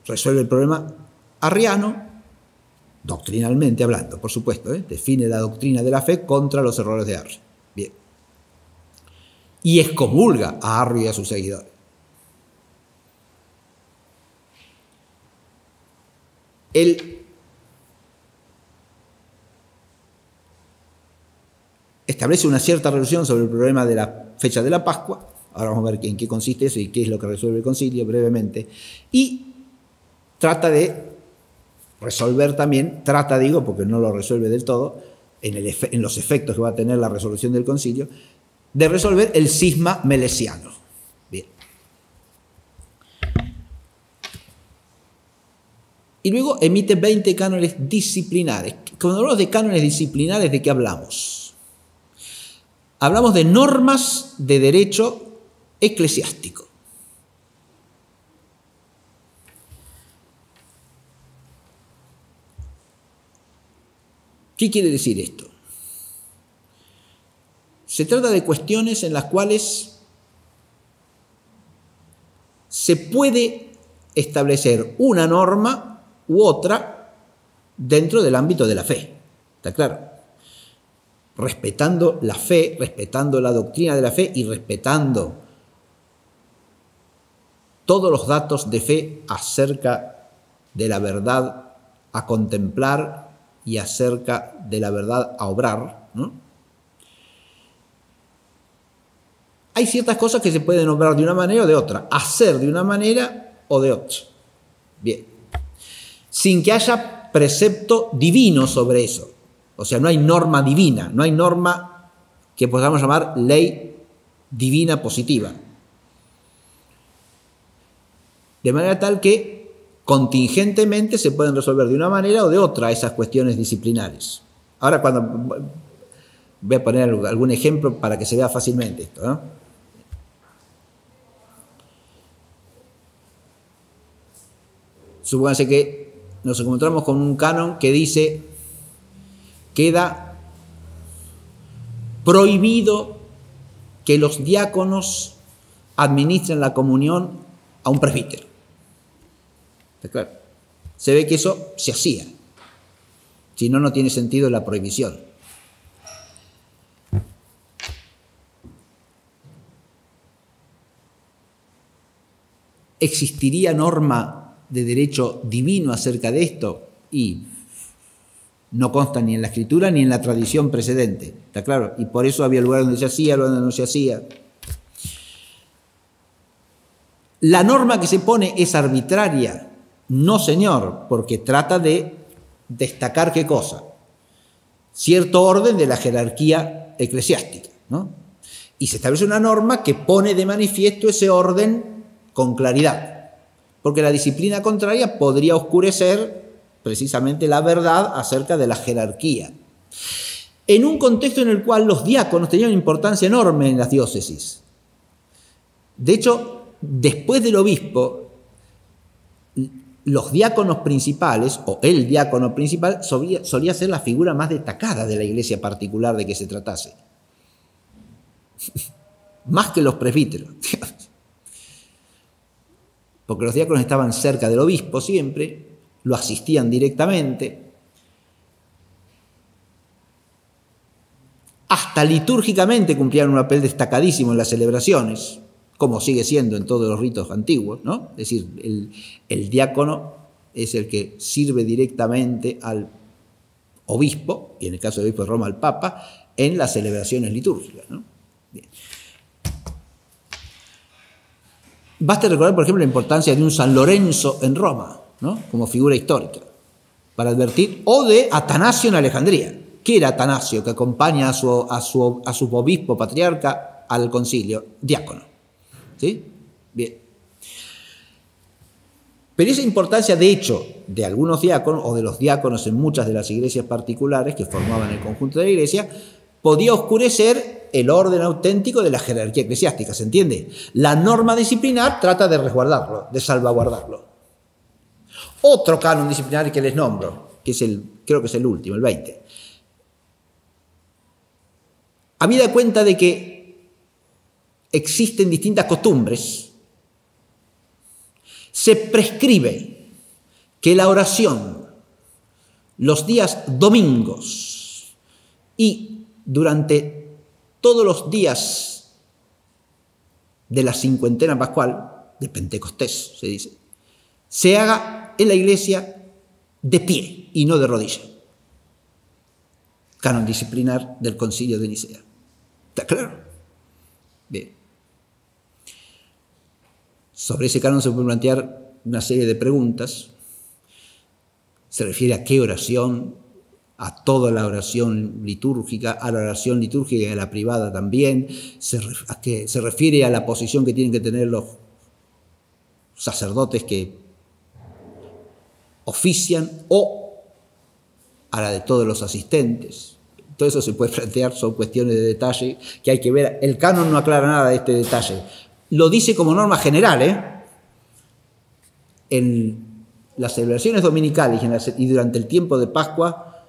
Resuelve el problema arriano, doctrinalmente hablando, por supuesto, define la doctrina de la fe contra los errores de Arrio. Bien. Y excomulga a Arrio y a sus seguidores. Él establece una cierta resolución sobre el problema de la fecha de la Pascua. Ahora vamos a ver en qué consiste eso y qué es lo que resuelve el concilio brevemente. Y trata de resolver también, digo, porque no lo resuelve del todo, en los efectos que va a tener la resolución del concilio, de resolver el cisma melesiano. Bien. Y luego emite 20 cánones disciplinares. Cuando hablamos de cánones disciplinares, ¿de qué hablamos? Hablamos de normas de derecho eclesiástico. ¿Qué quiere decir esto? Se trata de cuestiones en las cuales se puede establecer una norma u otra dentro del ámbito de la fe. ¿Está claro? Respetando la fe, respetando la doctrina de la fe y respetando todos los datos de fe acerca de la verdad a contemplar y acerca de la verdad a obrar, ¿no? Hay ciertas cosas que se pueden obrar de una manera o de otra, hacer de una manera o de otra. Bien. Sin que haya precepto divino sobre eso. O sea, no hay norma divina, no hay norma que podamos llamar ley divina positiva. De manera tal que contingentemente se pueden resolver de una manera o de otra esas cuestiones disciplinares. Ahora voy a poner algún ejemplo para que se vea fácilmente esto, ¿no? Supónganse que nos encontramos con un canon que dice: queda prohibido que los diáconos administren la comunión a un presbítero. ¿Está claro? Se ve que eso se hacía. Si no, no tiene sentido la prohibición. ¿Existiría norma de derecho divino acerca de esto? Y no consta ni en la escritura ni en la tradición precedente. ¿Está claro? Y por eso había lugares donde se hacía, lugares donde no se hacía. La norma que se pone es arbitraria. No, señor, porque trata de destacar ¿qué cosa? Cierto orden de la jerarquía eclesiástica, ¿no? Y se establece una norma que pone de manifiesto ese orden con claridad, porque la disciplina contraria podría oscurecer precisamente la verdad acerca de la jerarquía. En un contexto en el cual los diáconos tenían una importancia enorme en las diócesis. De hecho, después del obispo, los diáconos principales, o el diácono principal, solía ser la figura más destacada de la iglesia particular de que se tratase. Más que los presbíteros. Porque los diáconos estaban cerca del obispo siempre, lo asistían directamente. Hasta litúrgicamente cumplían un papel destacadísimo en las celebraciones, como sigue siendo en todos los ritos antiguos, ¿no? Es decir, el diácono es el que sirve directamente al obispo, y en el caso del obispo de Roma al Papa, en las celebraciones litúrgicas, ¿no? Bien. Basta recordar, por ejemplo, la importancia de un San Lorenzo en Roma, ¿no? Como figura histórica, para advertir, o de Atanasio en Alejandría. ¿Qué era Atanasio, que acompaña a su obispo patriarca al concilio? Diácono. ¿Sí? Bien. Pero esa importancia, de hecho, de algunos diáconos, o de los diáconos en muchas de las iglesias particulares que formaban el conjunto de la iglesia, podía oscurecer el orden auténtico de la jerarquía eclesiástica, ¿se entiende? La norma disciplinar trata de resguardarlo, de salvaguardarlo. Otro canon disciplinario que les nombro, que es creo que es el último, el 20. Habida cuenta de que existen distintas costumbres, se prescribe que la oración los días domingos y durante todos los días de la cincuentena pascual, de Pentecostés se dice, se haga en la iglesia de pie y no de rodilla. Canon disciplinar del Concilio de Nicea. ¿Está claro? Bien. Sobre ese canon se puede plantear una serie de preguntas. Se refiere a qué oración, a toda la oración litúrgica, a la oración litúrgica y a la privada también. Se refiere a la posición que tienen que tener los sacerdotes que ofician o a la de todos los asistentes. Todo eso se puede plantear, son cuestiones de detalle que hay que ver. El canon no aclara nada de este detalle. Lo dice como norma general, En las celebraciones dominicales y durante el tiempo de Pascua,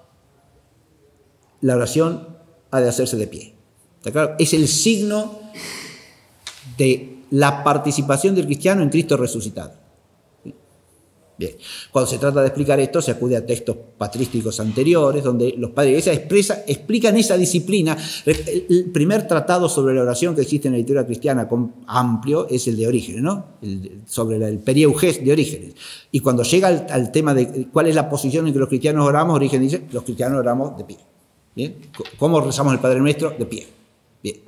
la oración ha de hacerse de pie. ¿Está claro? Es el signo de la participación del cristiano en Cristo resucitado. Bien. Cuando se trata de explicar esto, se acude a textos patrísticos anteriores, donde los padres de la iglesia explican esa disciplina. El primer tratado sobre la oración que existe en la literatura cristiana amplio es el de Orígenes, ¿no? Sobre el Perieuges de Orígenes. Y cuando llega al tema de cuál es la posición en que los cristianos oramos, Orígenes dice, los cristianos oramos de pie. ¿Bien? ¿Cómo rezamos el Padre Nuestro? De pie. Bien.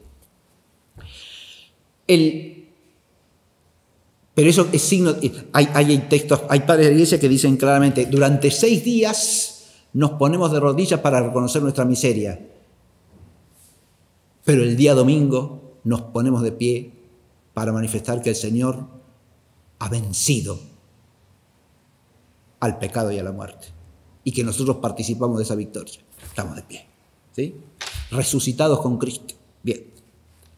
Pero eso es signo. Hay textos, hay padres de la iglesia que dicen claramente: durante 6 días nos ponemos de rodillas para reconocer nuestra miseria, pero el día domingo nos ponemos de pie para manifestar que el Señor ha vencido al pecado y a la muerte y que nosotros participamos de esa victoria. Estamos de pie, ¿sí? Resucitados con Cristo. Bien.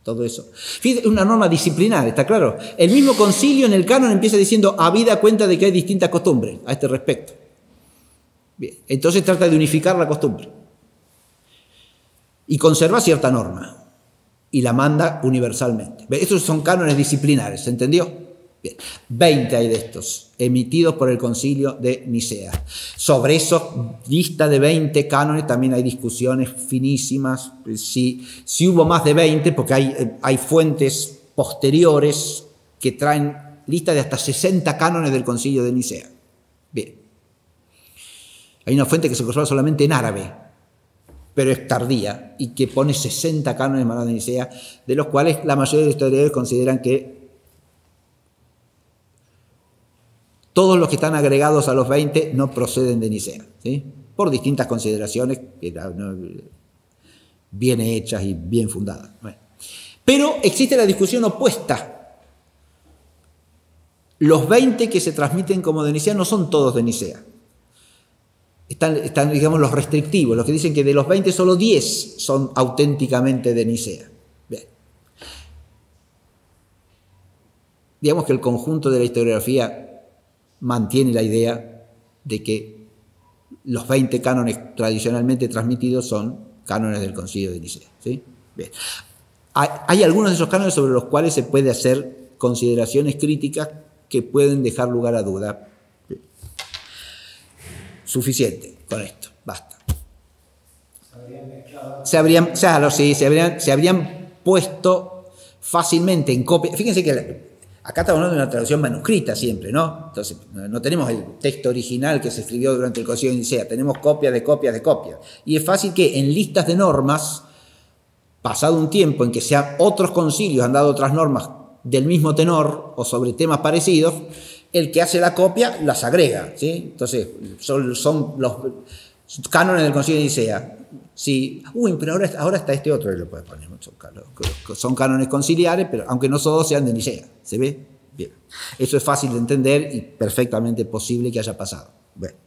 Todo eso. Fíjate, una norma disciplinaria, ¿está claro? El mismo concilio en el canon empieza diciendo, habida cuenta de que hay distintas costumbres a este respecto. Bien, entonces trata de unificar la costumbre y conserva cierta norma y la manda universalmente. Estos son cánones disciplinares, ¿se entendió? Bien, 20 hay de estos, emitidos por el concilio de Nicea. Sobre eso, lista de 20 cánones, también hay discusiones finísimas, si hubo más de 20, porque hay fuentes posteriores que traen lista de hasta 60 cánones del concilio de Nicea. Bien. Hay una fuente que se conserva solamente en árabe, pero es tardía, y que pone 60 cánones más de Nicea, de los cuales la mayoría de los historiadores consideran que todos los que están agregados a los 20 no proceden de Nicea, ¿sí? Por distintas consideraciones bien hechas y bien fundadas. Bueno. Pero existe la discusión opuesta Los 20 que se transmiten como de Nicea no son todos de Nicea. Están, digamos, los restrictivos, los que dicen que de los 20 solo 10 son auténticamente de Nicea. Bien. Digamos que el conjunto de la historiografía mantiene la idea de que los 20 cánones tradicionalmente transmitidos son cánones del Concilio de Nicea. ¿Sí? Bien. Hay algunos de esos cánones sobre los cuales se puede hacer consideraciones críticas que pueden dejar lugar a duda. Suficiente con esto, basta. Se habrían puesto fácilmente en copia. Fíjense que acá estamos hablando de una traducción manuscrita siempre, ¿no? Entonces, no tenemos el texto original que se escribió durante el Concilio de Nicea, tenemos copias de copias de copias. Y es fácil que en listas de normas, pasado un tiempo en que sean otros concilios han dado otras normas del mismo tenor o sobre temas parecidos, el que hace la copia las agrega, ¿sí? Entonces, son los cánones del Concilio de Nicea. Sí. Pero ahora está este otro, lo puedes poner. Son cánones conciliares, pero aunque no todos sean de Nicea. ¿Se ve? Bien. Eso es fácil de entender y perfectamente posible que haya pasado. Bueno.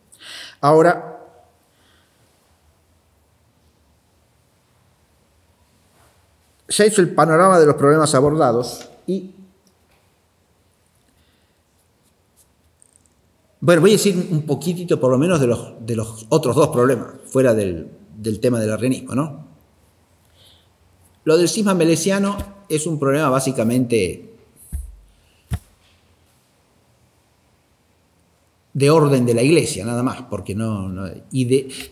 Ahora, ya he hecho el panorama de los problemas abordados y bueno, voy a decir un poquitito por lo menos de los otros dos problemas, fuera del tema del arrianismo, ¿no? Lo del cisma melesiano es un problema básicamente de orden de la Iglesia, nada más, porque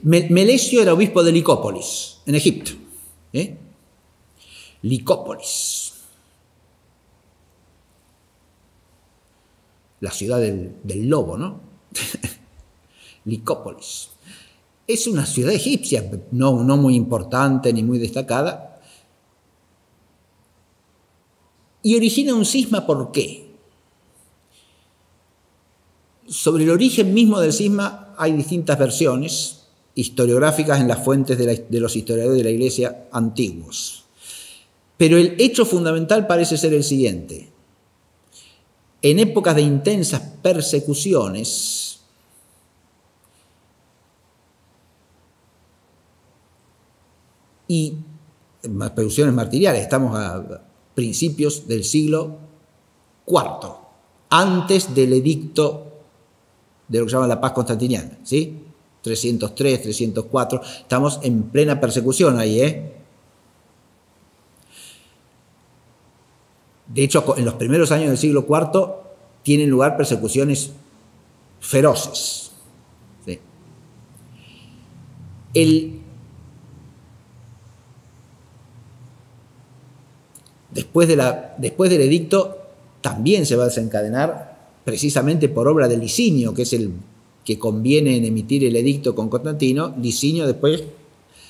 Melesio era obispo de Licópolis, en Egipto, ¿eh? Licópolis, la ciudad del lobo, ¿no? Licópolis. Es una ciudad egipcia, no muy importante ni muy destacada, y origina un cisma. ¿Por qué? Sobre el origen mismo del cisma hay distintas versiones historiográficas en las fuentes de los historiadores de la Iglesia antiguos. Pero el hecho fundamental parece ser el siguiente. En épocas de intensas persecuciones, y persecuciones martiriales, estamos a principios del siglo IV, antes del edicto de lo que se llama la paz constantiniana, ¿sí? 303, 304, estamos en plena persecución ahí, ¿eh? De hecho, en los primeros años del siglo IV tienen lugar persecuciones feroces. ¿Sí? Después del edicto también se va a desencadenar precisamente por obra de Licinio, que es el que conviene en emitir el edicto con Constantino. Licinio después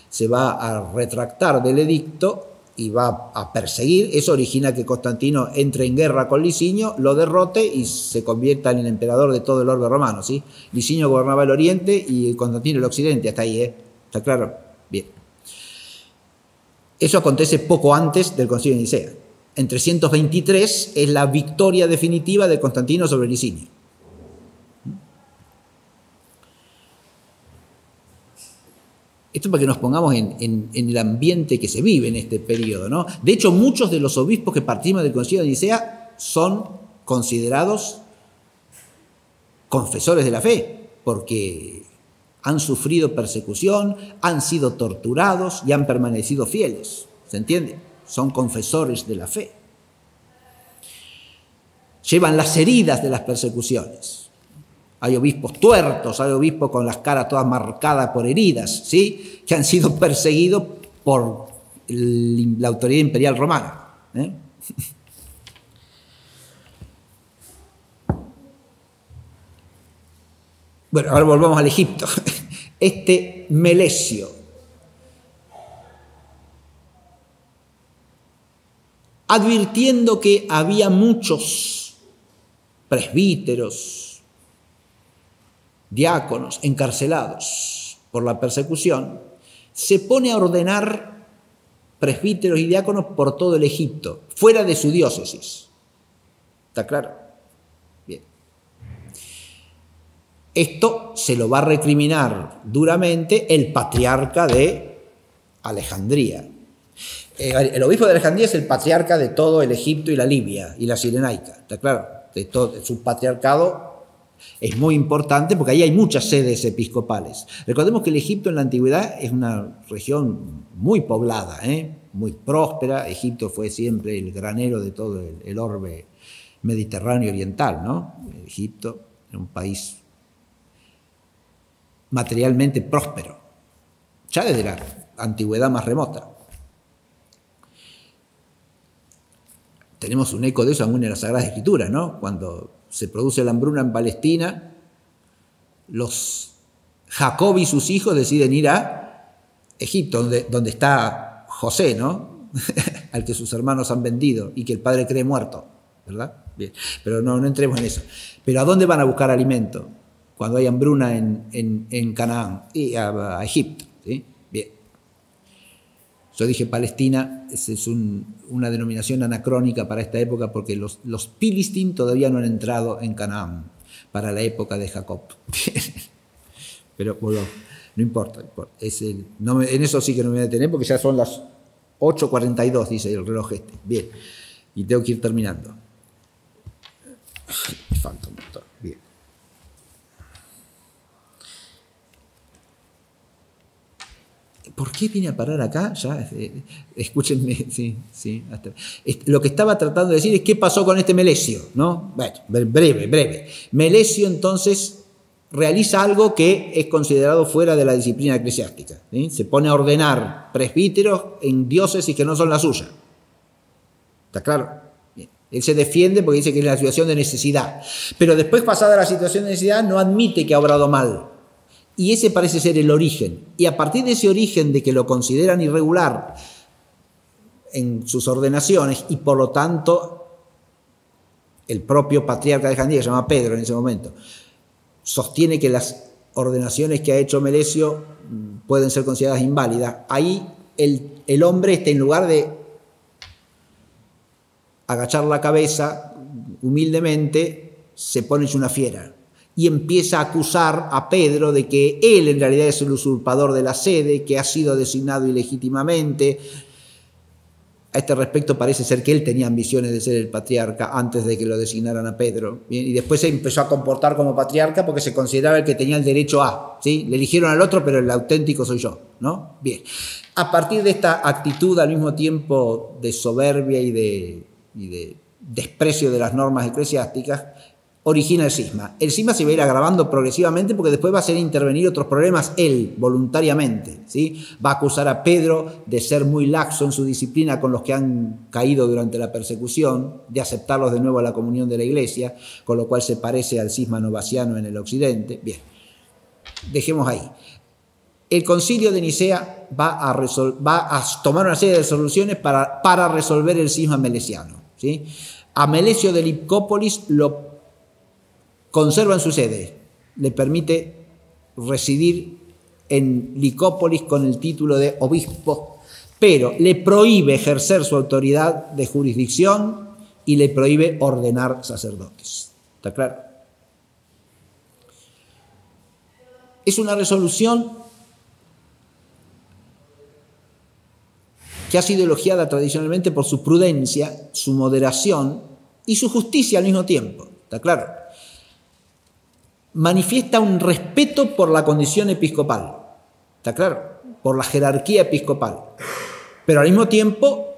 se va a retractar del edicto y va a perseguir. Eso origina que Constantino entre en guerra con Licinio, lo derrote y se convierta en el emperador de todo el orbe romano, ¿sí? Licinio gobernaba el oriente y Constantino el occidente, hasta ahí, ¿eh? ¿Está claro? Bien. Eso acontece poco antes del Concilio de Nicea. En 323 es la victoria definitiva de Constantino sobre Licinio. Esto para que nos pongamos en el ambiente que se vive en este periodo, ¿no? De hecho, muchos de los obispos que participan del Concilio de Nicea son considerados confesores de la fe, porque han sufrido persecución, han sido torturados y han permanecido fieles. ¿Se entiende? Son confesores de la fe. Llevan las heridas de las persecuciones. Hay obispos tuertos, hay obispos con las caras todas marcadas por heridas, ¿sí? Que han sido perseguidos por la autoridad imperial romana, ¿eh? Bueno, ahora volvamos al Egipto. Este Melesio, advirtiendo que había muchos presbíteros, diáconos encarcelados por la persecución, se pone a ordenar presbíteros y diáconos por todo el Egipto, fuera de su diócesis. ¿Está claro? Bien. Esto se lo va a recriminar duramente el patriarca de Alejandría. El obispo de Alejandría es el patriarca de todo el Egipto y la Libia y la Cirenaica, ¿está claro? De todo su patriarcado es muy importante porque ahí hay muchas sedes episcopales. Recordemos que el Egipto en la antigüedad es una región muy poblada, muy próspera. Egipto fue siempre el granero de todo el orbe mediterráneo oriental, ¿no? Egipto era un país materialmente próspero, ya desde la antigüedad más remota. Tenemos un eco de eso aún en las Sagradas Escrituras, ¿no? Cuando se produce la hambruna en Palestina, Jacob y sus hijos deciden ir a Egipto, donde está José, ¿no? Al que sus hermanos han vendido y que el padre cree muerto, ¿verdad? Bien, pero no entremos en eso. Pero ¿a dónde van a buscar alimento cuando hay hambruna en Canaán? Y a Egipto, ¿sí? Bien. Yo dije Palestina, es una denominación anacrónica para esta época porque los Filistín todavía no han entrado en Canaán para la época de Jacob. Pero bueno, no importa. En eso sí que no me voy a detener porque ya son las 8:42, dice el reloj este. Bien, y tengo que ir terminando. Me falta un montón. Bien. ¿Por qué vine a parar acá? Ya, escúchenme, sí. Lo que estaba tratando de decir es qué pasó con este Melesio, ¿no? Bueno, breve. Melesio entonces realiza algo que es considerado fuera de la disciplina eclesiástica, ¿sí? Se pone a ordenar presbíteros en diócesis que no son la suya. ¿Está claro? Bien. Él se defiende porque dice que es la situación de necesidad. Pero después, pasada la situación de necesidad, no admite que ha obrado mal. Y ese parece ser el origen. Y a partir de ese origen de que lo consideran irregular en sus ordenaciones y por lo tanto el propio patriarca de Alejandría, que se llama Pedro en ese momento, sostiene que las ordenaciones que ha hecho Melesio pueden ser consideradas inválidas, ahí el hombre en lugar de agachar la cabeza humildemente, se pone hecho una fiera y empieza a acusar a Pedro de que él en realidad es el usurpador de la sede, que ha sido designado ilegítimamente. A este respecto parece ser que él tenía ambiciones de ser el patriarca antes de que lo designaran a Pedro. Bien, y después se empezó a comportar como patriarca porque se consideraba el que tenía el derecho a, ¿sí? Le eligieron al otro, pero el auténtico soy yo, ¿no? Bien. A partir de esta actitud al mismo tiempo de soberbia y de desprecio de las normas eclesiásticas, origina el cisma. El cisma se va a ir agravando progresivamente porque después va a hacer intervenir otros problemas él, voluntariamente, ¿sí? Va a acusar a Pedro de ser muy laxo en su disciplina con los que han caído durante la persecución, de aceptarlos de nuevo a la comunión de la Iglesia, con lo cual se parece al cisma novaciano en el occidente. Bien, dejemos ahí. El concilio de Nicea va a tomar una serie de soluciones para resolver el cisma melesiano, ¿sí? A Melesio de Licópolis lo conserva en su sede, le permite residir en Licópolis con el título de obispo, pero le prohíbe ejercer su autoridad de jurisdicción y le prohíbe ordenar sacerdotes. ¿Está claro? Es una resolución que ha sido elogiada tradicionalmente por su prudencia, su moderación y su justicia al mismo tiempo. ¿Está claro? Manifiesta un respeto por la condición episcopal, ¿está claro? Por la jerarquía episcopal, pero al mismo tiempo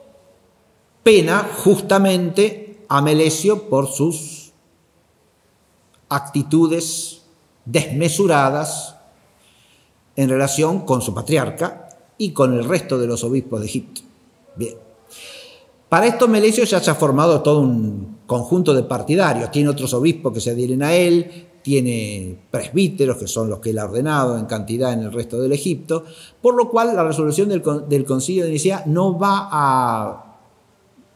pena justamente a Melesio por sus actitudes desmesuradas en relación con su patriarca y con el resto de los obispos de Egipto. Bien. Para esto Melesio ya se ha formado todo un conjunto de partidarios, tiene otros obispos que se adhieren a él, tiene presbíteros, que son los que él ha ordenado en cantidad en el resto del Egipto, por lo cual la resolución del concilio de Nicea no va a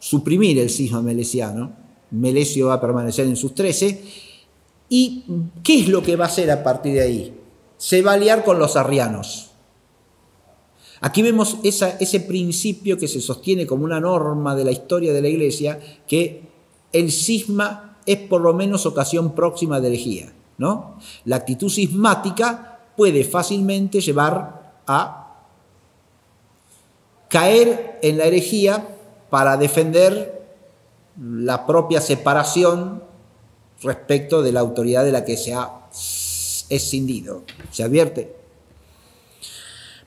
suprimir el cisma melesiano. Melesio va a permanecer en sus 13. ¿Y qué es lo que va a hacer a partir de ahí? Se va a aliar con los arrianos. Aquí vemos ese principio que se sostiene como una norma de la historia de la Iglesia, que el cisma es por lo menos ocasión próxima de herejía. ¿no? La actitud cismática puede fácilmente llevar a caer en la herejía para defender la propia separación respecto de la autoridad de la que se ha escindido. ¿Se advierte?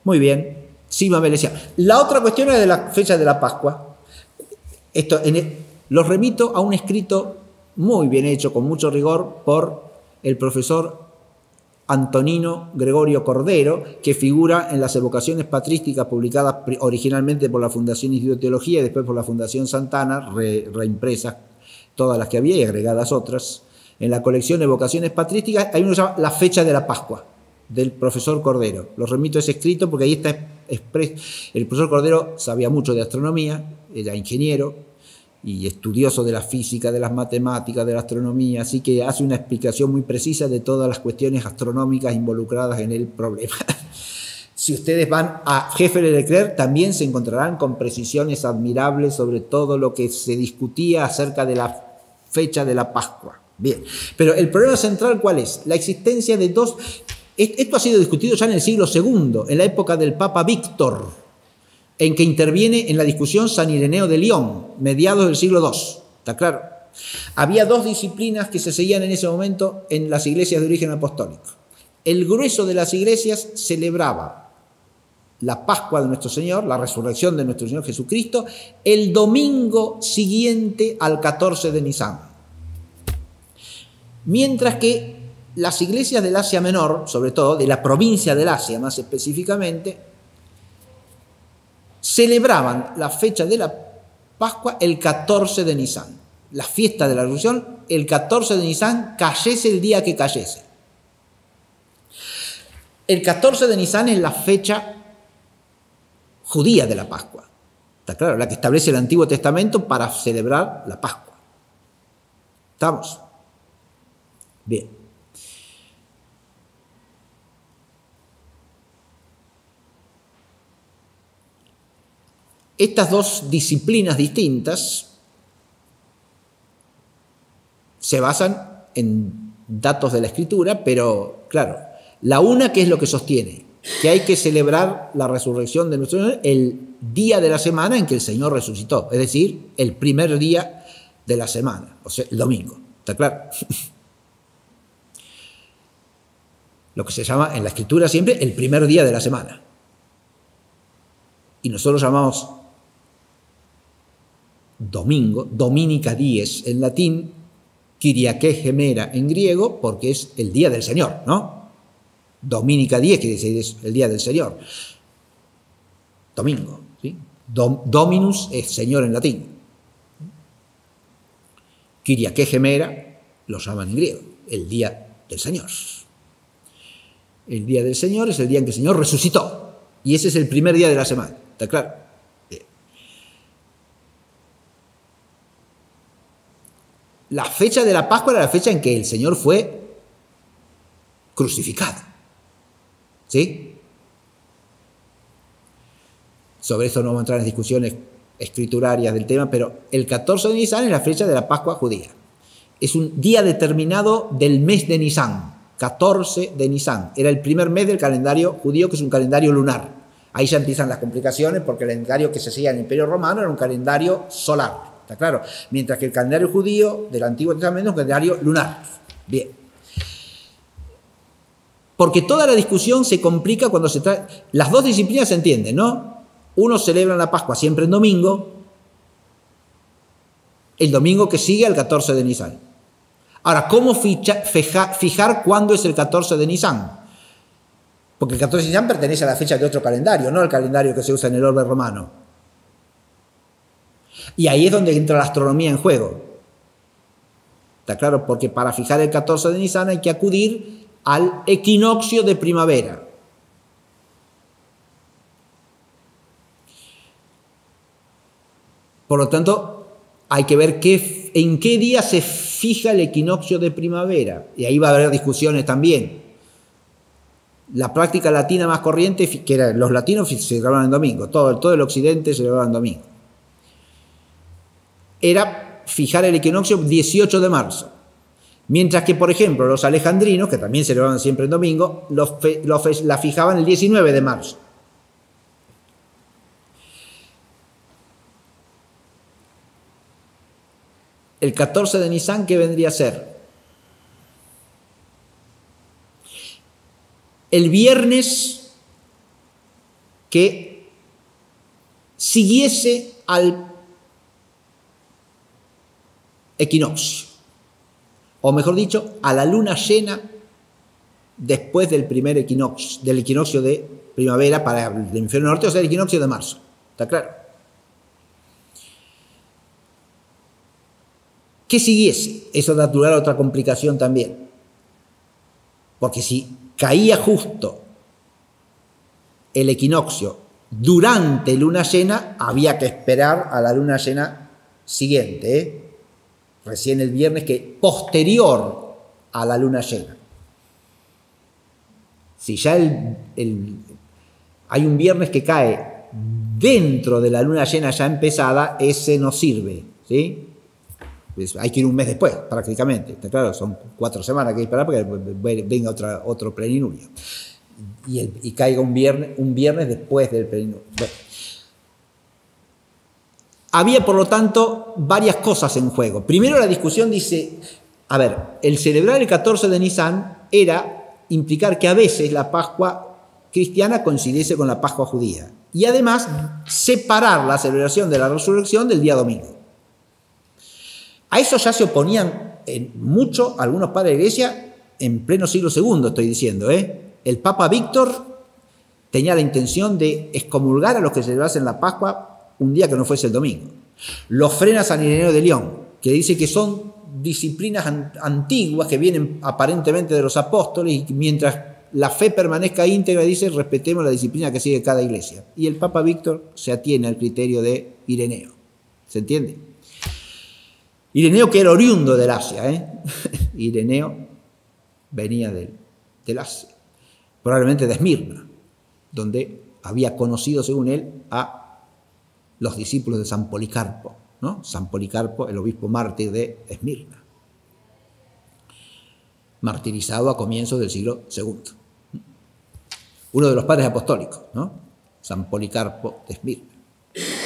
Muy bien. Sima Melesiano. La otra cuestión es de la fecha de la Pascua. Los remito a un escrito muy bien hecho, con mucho rigor, por el profesor Antonino Gregorio Cordero, que figura en las evocaciones patrísticas publicadas originalmente por la Fundación Instituto de Teología y después por la Fundación Santana, reimpresas todas las que había y agregadas otras. En la colección Evocaciones Patrísticas hay uno que se llama La fecha de la Pascua, del profesor Cordero. Los remito a ese escrito porque ahí está expreso. El profesor Cordero sabía mucho de astronomía, era ingeniero y estudioso de la física, de las matemáticas, de la astronomía, así que hace una explicación muy precisa de todas las cuestiones astronómicas involucradas en el problema. Si ustedes van a Hefele Leclerc, también se encontrarán con precisiones admirables sobre todo lo que se discutía acerca de la fecha de la Pascua. Bien, pero el problema central, ¿cuál es? La existencia de dos... Esto ha sido discutido ya en el siglo II, en la época del Papa Víctor, en que interviene en la discusión San Ireneo de León, mediados del siglo II. ¿Está claro? Había dos disciplinas que se seguían en ese momento en las iglesias de origen apostólico. El grueso de las iglesias celebraba la Pascua de nuestro Señor, la resurrección de nuestro Señor Jesucristo, el domingo siguiente al 14 de Nisan. Mientras que las iglesias del Asia Menor, sobre todo de la provincia del Asia más específicamente, celebraban la fecha de la Pascua el 14 de Nisan. La fiesta de la resurrección, el 14 de Nisan, cayese el día que cayese. El 14 de Nisan es la fecha judía de la Pascua. Está claro, la que establece el Antiguo Testamento para celebrar la Pascua. ¿Estamos? Bien. Estas dos disciplinas distintas se basan en datos de la Escritura, pero claro, la una, ¿qué es lo que sostiene? Que hay que celebrar la resurrección de nuestro Señor el día de la semana en que el Señor resucitó, es decir, el primer día de la semana, o sea, el domingo. ¿Está claro? Lo que se llama en la Escritura siempre el primer día de la semana. Y nosotros llamamos domingo, Dominica Dies en latín, Kyriake Gemera en griego, porque es el día del Señor, ¿no? Dominica Dies quiere decir el día del Señor. Domingo, ¿sí? Dominus es Señor en latín. Kyriake Gemera lo llaman en griego, el día del Señor. El día del Señor es el día en que el Señor resucitó, y ese es el primer día de la semana, ¿está claro? La fecha de la Pascua era la fecha en que el Señor fue crucificado. ¿Sí? Sobre eso no vamos a entrar en discusiones escriturarias del tema, pero el 14 de Nisan es la fecha de la Pascua judía. Es un día determinado del mes de Nisan, 14 de Nisan. Era el primer mes del calendario judío, que es un calendario lunar. Ahí ya empiezan las complicaciones, porque el calendario que se seguía en el Imperio Romano era un calendario solar. ¿Está claro? Mientras que el calendario judío del Antiguo Testamento es un calendario lunar. Bien. Porque toda la discusión se complica cuando se trae... Las dos disciplinas se entienden, ¿no? Uno celebra la Pascua siempre en domingo, el domingo que sigue al 14 de Nisan. Ahora, ¿cómo fijar cuándo es el 14 de Nisan? Porque el 14 de Nisan pertenece a la fecha de otro calendario, no al calendario que se usa en el orbe romano. Y ahí es donde entra la astronomía en juego. ¿Está claro? Porque para fijar el 14 de Nisan hay que acudir al equinoccio de primavera. Por lo tanto, hay que ver en qué día se fija el equinoccio de primavera. Y ahí va a haber discusiones también. La práctica latina más corriente, que era los latinos se celebraban en domingo, todo el occidente se celebraba en domingo, era fijar el equinoccio 18 de marzo. Mientras que, por ejemplo, los alejandrinos, que también celebraban siempre el domingo, la fijaban el 19 de marzo. El 14 de Nisan, ¿qué vendría a ser? El viernes que siguiese al equinoccio, o mejor dicho, a la luna llena después del primer equinoccio, del equinoccio de primavera para el hemisferio norte, o sea, el equinoccio de marzo. ¿Está claro? ¿Qué siguiese? Eso da lugar a otra complicación también. Porque si caía justo el equinoccio durante luna llena, había que esperar a la luna llena siguiente, recién el viernes que posterior a la luna llena. Si ya hay un viernes que cae dentro de la luna llena ya empezada, ese no sirve, ¿sí? Pues hay que ir un mes después, prácticamente. Está claro, son 4 semanas que hay que esperar para que venga otro plenilunio. Y caiga un viernes después del plenilunio. Bueno. Había, por lo tanto, varias cosas en juego. Primero, la discusión dice, a ver, el celebrar el 14 de Nisan era implicar que a veces la Pascua cristiana coincidiese con la Pascua judía. Y además, separar la celebración de la resurrección del día domingo. A eso ya se oponían mucho algunos padres de la Iglesia en pleno siglo II, estoy diciendo. El Papa Víctor tenía la intención de excomulgar a los que celebrasen la Pascua un día que no fuese el domingo. Lo frena San Ireneo de León, que dice que son disciplinas antiguas que vienen aparentemente de los apóstoles y mientras la fe permanezca íntegra, dice, respetemos la disciplina que sigue cada iglesia. Y el Papa Víctor se atiene al criterio de Ireneo. ¿Se entiende? Ireneo, que era oriundo del Asia, Ireneo venía del Asia, probablemente de Esmirna, donde había conocido, según él, a los discípulos de San Policarpo, ¿no? San Policarpo, el obispo mártir de Esmirna, martirizado a comienzos del siglo II. Uno de los padres apostólicos, ¿no? San Policarpo de Esmirna,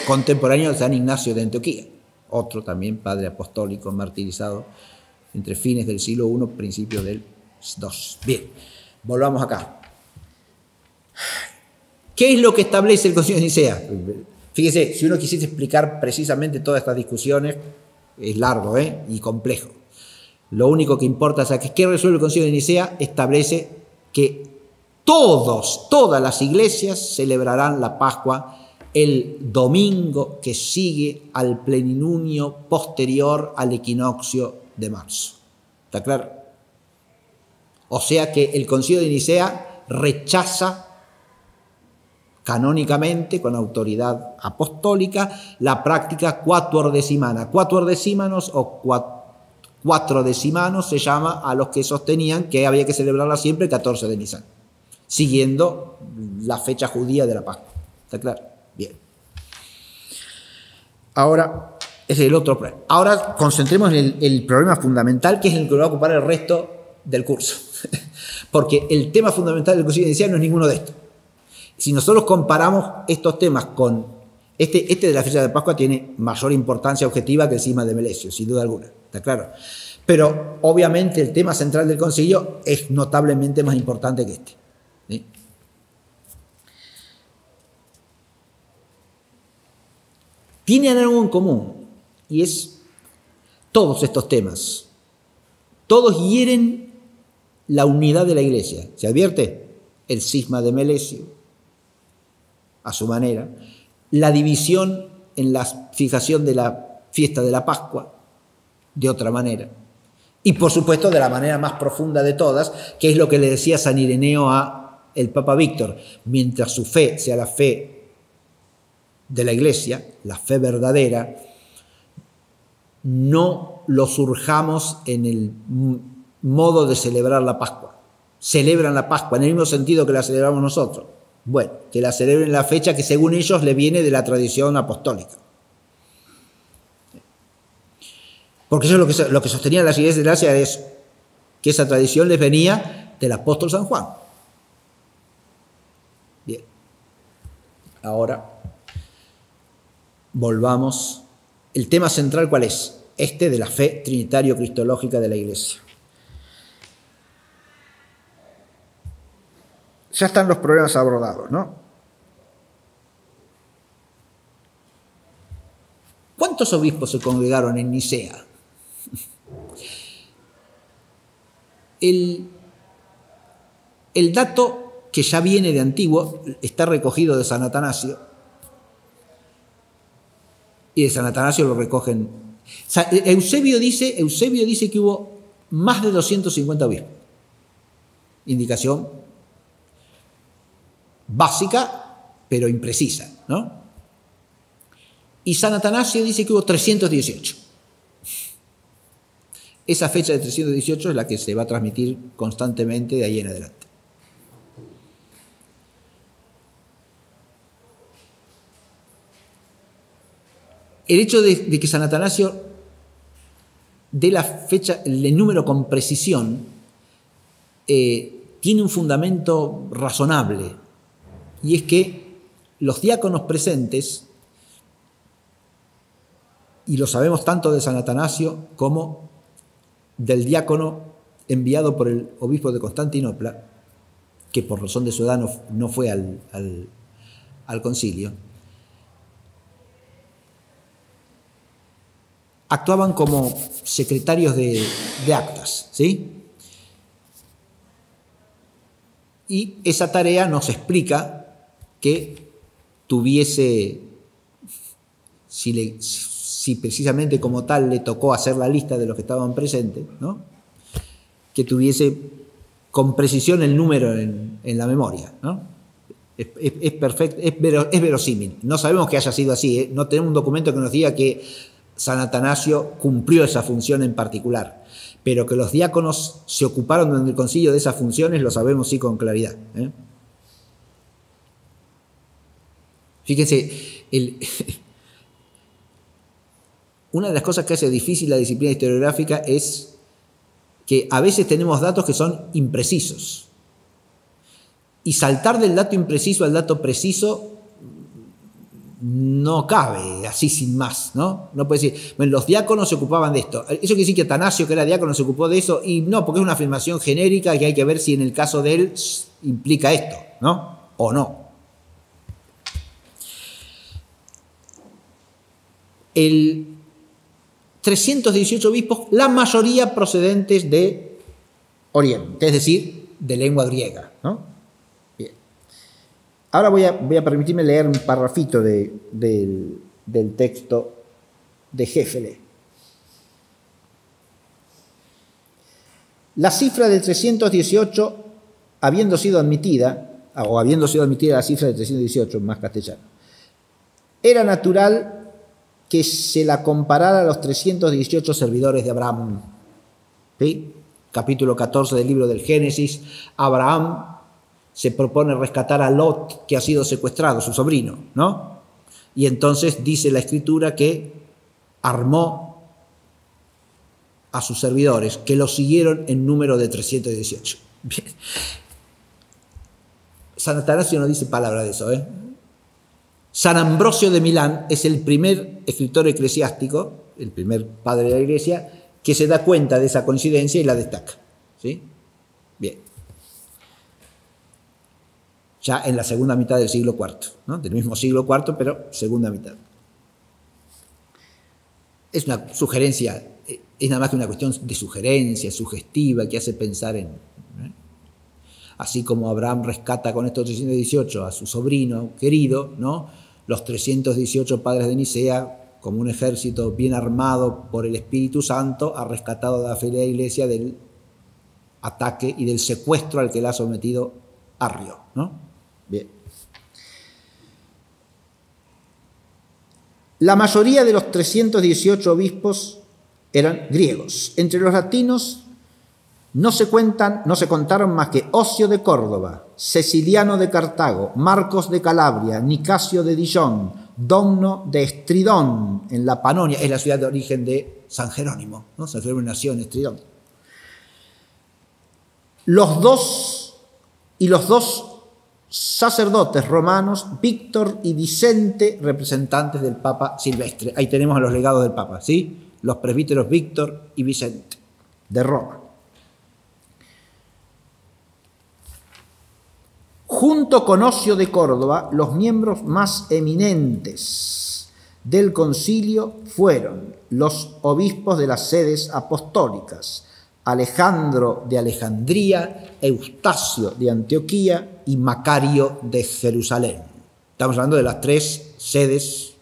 contemporáneo de San Ignacio de Antioquía. Otro también padre apostólico martirizado entre fines del siglo I, principios del II. Bien, volvamos acá. ¿Qué es lo que establece el Concilio de Nicea? Fíjese, si uno quisiese explicar precisamente todas estas discusiones, es largo y complejo. Lo único que importa es que ¿qué resuelve el Concilio de Nicea? Establece que todas las iglesias celebrarán la Pascua el domingo que sigue al plenilunio posterior al equinoccio de marzo. ¿Está claro? O sea que el Concilio de Nicea rechaza canónicamente, con autoridad apostólica, la práctica quatuordecimana. Quatuordecimanos o cuatrodecimanos se llama a los que sostenían que había que celebrarla siempre el 14 de Nisan, siguiendo la fecha judía de la Pascua. ¿Está claro? Bien. Ahora, ese es el otro problema. Ahora concentremos en el problema fundamental, que es el que va a ocupar el resto del curso. Porque el tema fundamental del Concilio de Nicea no es ninguno de estos. Si nosotros comparamos estos temas con este de la fecha de Pascua, tiene mayor importancia objetiva que el cisma de Melesio, sin duda alguna. ¿Está claro? Pero obviamente el tema central del concilio es notablemente más importante que este. ¿Sí? Tienen algo en común, y es todos estos temas. Todos hieren la unidad de la Iglesia. ¿Se advierte? El cisma de Melesio, a su manera. La división en la fijación de la fiesta de la Pascua, de otra manera. Y por supuesto de la manera más profunda de todas, que es lo que le decía San Ireneo a el Papa Víctor. Mientras su fe sea la fe de la Iglesia, la fe verdadera, no lo surjamos en el modo de celebrar la Pascua. Celebran la Pascua en el mismo sentido que la celebramos nosotros. Bueno, que la celebren en la fecha que según ellos le viene de la tradición apostólica. Porque eso es lo que sostenían las iglesias de Asia, es que esa tradición les venía del apóstol San Juan. Bien. Ahora volvamos. El tema central, ¿cuál es? Este de la fe trinitario-cristológica de la Iglesia. Ya están los problemas abordados, ¿no? ¿Cuántos obispos se congregaron en Nicea? El dato que ya viene de antiguo está recogido de San Atanasio, y de San Atanasio lo recogen. Eusebio dice que hubo más de 250 obispos. Indicación básica, pero imprecisa, ¿no? Y San Atanasio dice que hubo 318. Esa fecha de 318 es la que se va a transmitir constantemente de ahí en adelante. El hecho de que San Atanasio dé la fecha, el número con precisión, tiene un fundamento razonable, y es que los diáconos presentes, y lo sabemos tanto de San Atanasio como del diácono enviado por el obispo de Constantinopla, que por razón de su edad no fue al concilio, actuaban como secretarios de actas, ¿sí? Y esa tarea nos explica que tuviese, si precisamente como tal le tocó hacer la lista de los que estaban presentes, ¿no? Que tuviese con precisión el número en la memoria, ¿no? Es perfecto, es verosímil. No sabemos que haya sido así, ¿eh? No tenemos un documento que nos diga que San Atanasio cumplió esa función en particular, pero que los diáconos se ocuparon en el concilio de esas funciones lo sabemos sí con claridad, ¿eh? Fíjense, una de las cosas que hace difícil la disciplina historiográfica es que a veces tenemos datos que son imprecisos, y saltar del dato impreciso al dato preciso no cabe así sin más, ¿no? No puede decir, bueno, los diáconos se ocupaban de esto. Eso quiere decir que Atanasio, que era diácono, se ocupó de eso, y no, porque es una afirmación genérica que hay que ver si en el caso de él implica esto, ¿no? O no. El 318 obispos, la mayoría procedentes de Oriente, es decir, de lengua griega, ¿no? Bien. Ahora voy a permitirme leer un parrafito del texto de Hefele. La cifra de 318, habiendo sido admitida la cifra de 318 en más castellano, era natural que se la comparara a los 318 servidores de Abraham. ¿Sí? Capítulo 14 del libro del Génesis, Abraham se propone rescatar a Lot, que ha sido secuestrado, su sobrino, ¿no? Y entonces dice la Escritura que armó a sus servidores, que lo siguieron en número de 318. Bien. San Atanasio no dice palabra de eso, ¿eh? San Ambrosio de Milán es el primer escritor eclesiástico, el primer padre de la Iglesia, que se da cuenta de esa coincidencia y la destaca, ¿sí? Bien. Ya en la segunda mitad del siglo IV, ¿no? Del mismo siglo IV, pero segunda mitad. Es una sugerencia, es nada más que una cuestión de sugerencia, sugestiva, que hace pensar en... Así como Abraham rescata con estos 318 a su sobrino querido, ¿no? Los 318 padres de Nicea, como un ejército bien armado por el Espíritu Santo, ha rescatado a la fe de la Iglesia del ataque y del secuestro al que la ha sometido Arrio, ¿no? Bien. La mayoría de los 318 obispos eran griegos. Entre los latinos no se contaron más que Ocio de Córdoba, Ceciliano de Cartago, Marcos de Calabria, Nicasio de Dijon, Domno de Estridón, en la Panonia, es la ciudad de origen de San Jerónimo, ¿no? San Jerónimo nació en Estridón. los dos sacerdotes romanos, Víctor y Vicente, representantes del Papa Silvestre. Ahí tenemos a los legados del Papa, ¿sí? Los presbíteros Víctor y Vicente, de Roma. Junto con Ocio de Córdoba, los miembros más eminentes del concilio fueron los obispos de las sedes apostólicas, Alejandro de Alejandría, Eustacio de Antioquía y Macario de Jerusalén. Estamos hablando de las tres sedes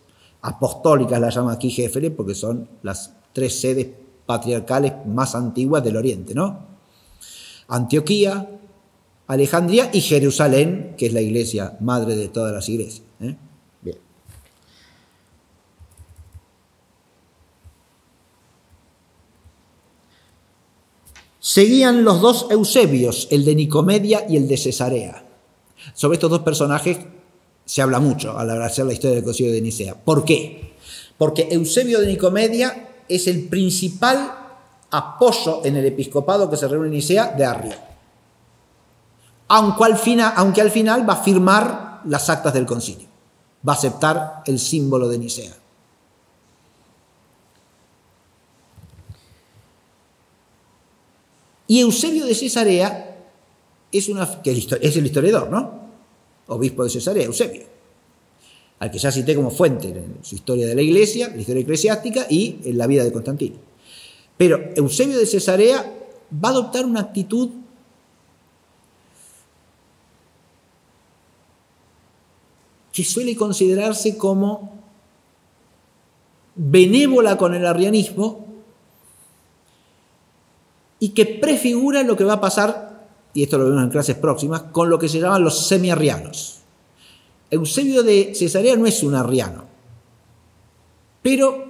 apostólicas, las llama aquí Jefele, porque son las tres sedes patriarcales más antiguas del Oriente, ¿no? Antioquía, Alejandría y Jerusalén, que es la iglesia madre de todas las iglesias. Bien. Seguían los dos Eusebios, el de Nicomedia y el de Cesarea. Sobre estos dos personajes se habla mucho al hacer la historia del Concilio de Nicea. ¿Por qué? Porque Eusebio de Nicomedia es el principal apoyo en el episcopado que se reúne en Nicea de Arrio. Aunque al final va a firmar las actas del concilio, va a aceptar el símbolo de Nicea. Y Eusebio de Cesarea es el historiador, ¿no? Obispo de Cesarea, Eusebio, al que ya cité como fuente en su historia de la Iglesia, la historia eclesiástica y en la vida de Constantino. Pero Eusebio de Cesarea va a adoptar una actitud que suele considerarse como benévola con el arrianismo y que prefigura lo que va a pasar, y esto lo vemos en clases próximas, con lo que se llaman los semiarrianos. Eusebio de Cesarea no es un arriano, pero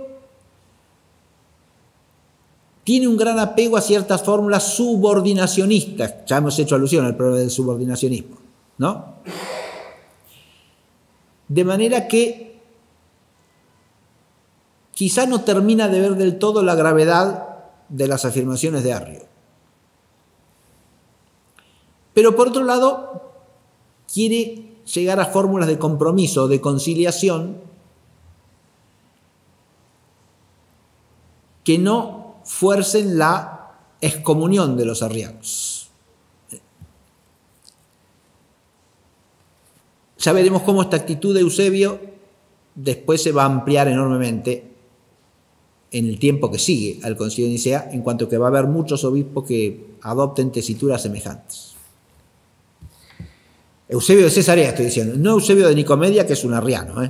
tiene un gran apego a ciertas fórmulas subordinacionistas. Ya hemos hecho alusión al problema del subordinacionismo, ¿no? De manera que quizá no termina de ver del todo la gravedad de las afirmaciones de Arrio. Pero por otro lado, quiere llegar a fórmulas de compromiso, de conciliación, que no fuercen la excomunión de los arrianos. Ya veremos cómo esta actitud de Eusebio después se va a ampliar enormemente en el tiempo que sigue al Concilio de Nicea, en cuanto que va a haber muchos obispos que adopten tesituras semejantes. Eusebio de Cesarea estoy diciendo, no Eusebio de Nicomedia, que es un arriano,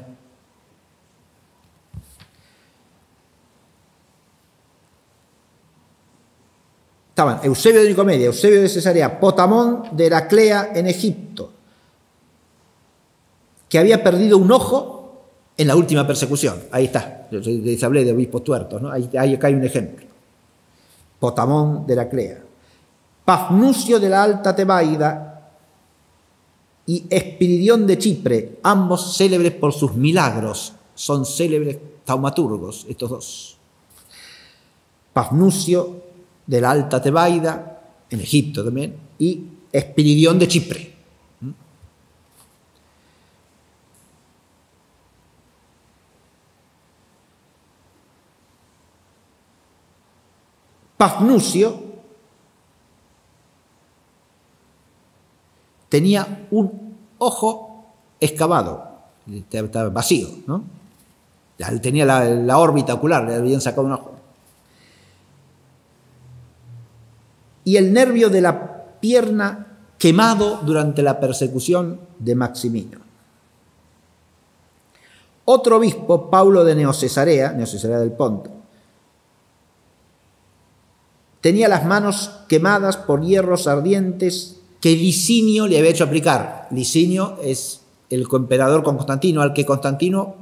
Estaban Eusebio de Nicomedia, Eusebio de Cesarea, Potamón de Heraclea en Egipto, que había perdido un ojo en la última persecución. Ahí está, yo les hablé de obispos tuertos, ¿no? Acá hay un ejemplo. Potamón de Heraclea. Pafnucio de la Alta Tebaida y Espiridión de Chipre, ambos célebres por sus milagros, son célebres taumaturgos, estos dos. Pafnucio de la Alta Tebaida, en Egipto también, y Espiridión de Chipre. Pafnucio tenía un ojo excavado, estaba vacío, ¿no? Tenía la órbita ocular, le habían sacado un ojo. Y el nervio de la pierna quemado durante la persecución de Maximino. Otro obispo, Paulo de Neocesarea del Ponto, tenía las manos quemadas por hierros ardientes que Licinio le había hecho aplicar. Licinio es el coemperador con Constantino, al que Constantino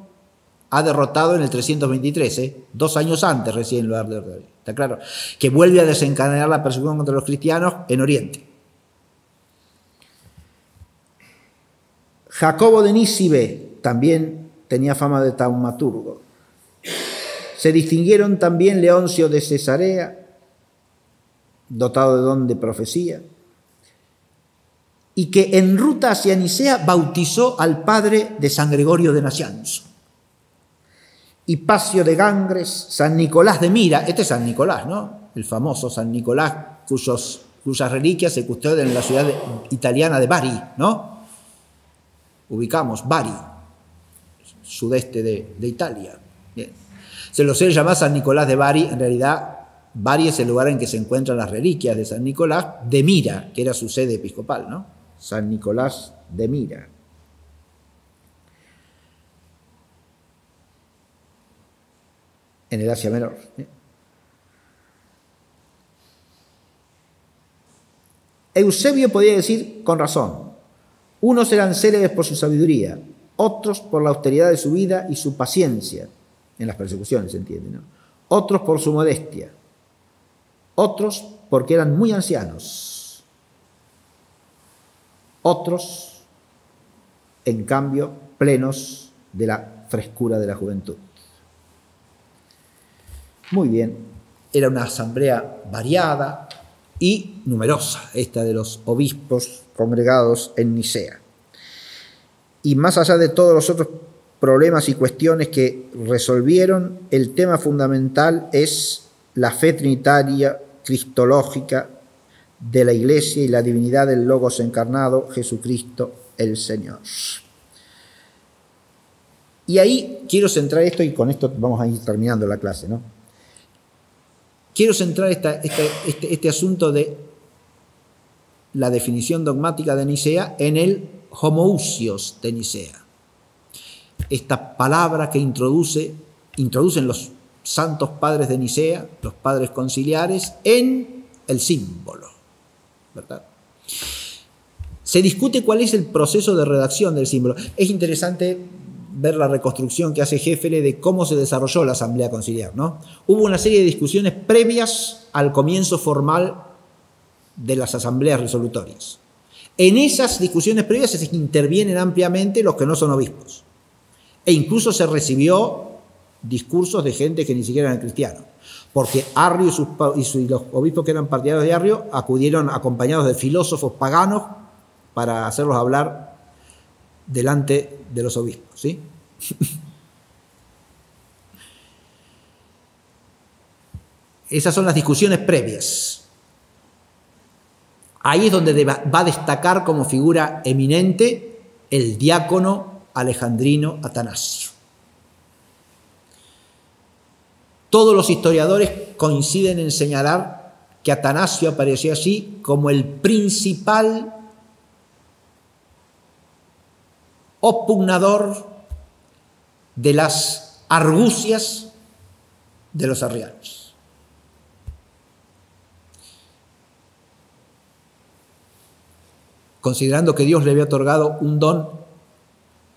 ha derrotado en el 323, 2 años antes recién lo ha derrotado. Está claro, que vuelve a desencadenar la persecución contra los cristianos en Oriente. Jacobo de Nícibe también tenía fama de taumaturgo. Se distinguieron también Leoncio de Cesarea, dotado de don de profecía, y que en ruta hacia Nicea bautizó al padre de San Gregorio de Nacianzo. Hipacio de Gangres, San Nicolás de Mira, este es San Nicolás, ¿no? El famoso San Nicolás, cuyas reliquias se custodian en la ciudad italiana de Bari, ¿no? Ubicamos Bari, sudeste de Italia. Bien. Se lo suele llamar San Nicolás de Bari, en realidad Bari es el lugar en que se encuentran las reliquias de San Nicolás de Mira, que era su sede episcopal, ¿no? San Nicolás de Mira. En el Asia Menor. Eusebio podía decir con razón: unos eran célebres por su sabiduría, otros por la austeridad de su vida y su paciencia, en las persecuciones, se entiende, ¿no? Otros por su modestia, otros porque eran muy ancianos, otros, en cambio, plenos de la frescura de la juventud. Muy bien, era una asamblea variada y numerosa, esta de los obispos congregados en Nicea. Y más allá de todos los otros problemas y cuestiones que resolvieron, el tema fundamental es la fe trinitaria cristológica de la Iglesia y la divinidad del Logos encarnado, Jesucristo el Señor. Y ahí quiero centrar esto, y con esto vamos a ir terminando la clase, ¿no? Quiero centrar este asunto de la definición dogmática de Nicea en el homoousios de Nicea. Esta palabra que introducen los santos padres de Nicea, los padres conciliares, en el símbolo, ¿verdad? Se discute cuál es el proceso de redacción del símbolo. Es interesante ver la reconstrucción que hace Hefele de cómo se desarrolló la asamblea conciliar, ¿no? Hubo una serie de discusiones previas al comienzo formal de las asambleas resolutorias. En esas discusiones previas se intervienen ampliamente los que no son obispos. E incluso se recibió discursos de gente que ni siquiera eran cristianos. Porque Arrio y los obispos que eran partidarios de Arrio acudieron acompañados de filósofos paganos para hacerlos hablar delante de los obispos, ¿sí? Esas son las discusiones previas. Ahí es donde va a destacar como figura eminente el diácono alejandrino Atanasio. Todos los historiadores coinciden en señalar que Atanasio apareció allí como el principal opugnador de las argucias de los arrianos. Considerando que Dios le había otorgado un don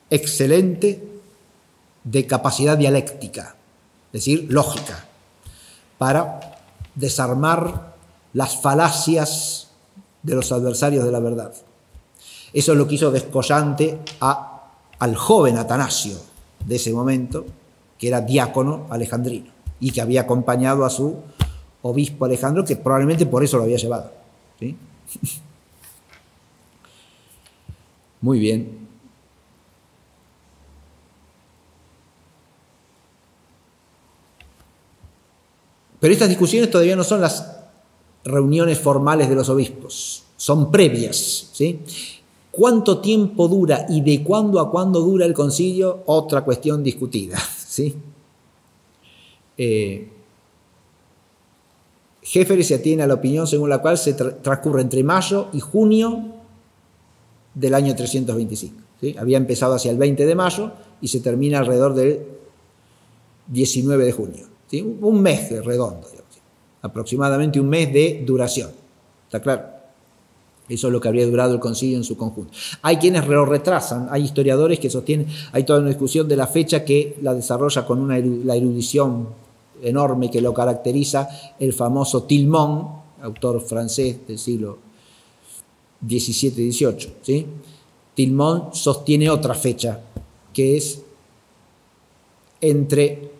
excelente de capacidad dialéctica, es decir, lógica, para desarmar las falacias de los adversarios de la verdad. Eso es lo que hizo descollante al joven Atanasio de ese momento, que era diácono alejandrino y que había acompañado a su obispo Alejandro, que probablemente por eso lo había llevado, ¿sí? Muy bien. Pero estas discusiones todavía no son las reuniones formales de los obispos, son previas, ¿sí? ¿Cuánto tiempo dura y de cuándo a cuándo dura el concilio? Otra cuestión discutida, ¿sí? Hefele se atiene a la opinión según la cual se transcurre entre mayo y junio del año 325. ¿Sí? Había empezado hacia el 20 de mayo y se termina alrededor del 19 de junio. ¿Sí? Un mes de redondo, digamos, ¿sí? Aproximadamente un mes de duración. ¿Está claro? Eso es lo que habría durado el concilio en su conjunto. Hay quienes lo retrasan, hay historiadores que sostienen, hay toda una discusión de la fecha que la desarrolla con la erudición enorme que lo caracteriza el famoso Tillemont, autor francés del siglo XVII-XVIII. ¿Sí? Tillemont sostiene otra fecha, que es entre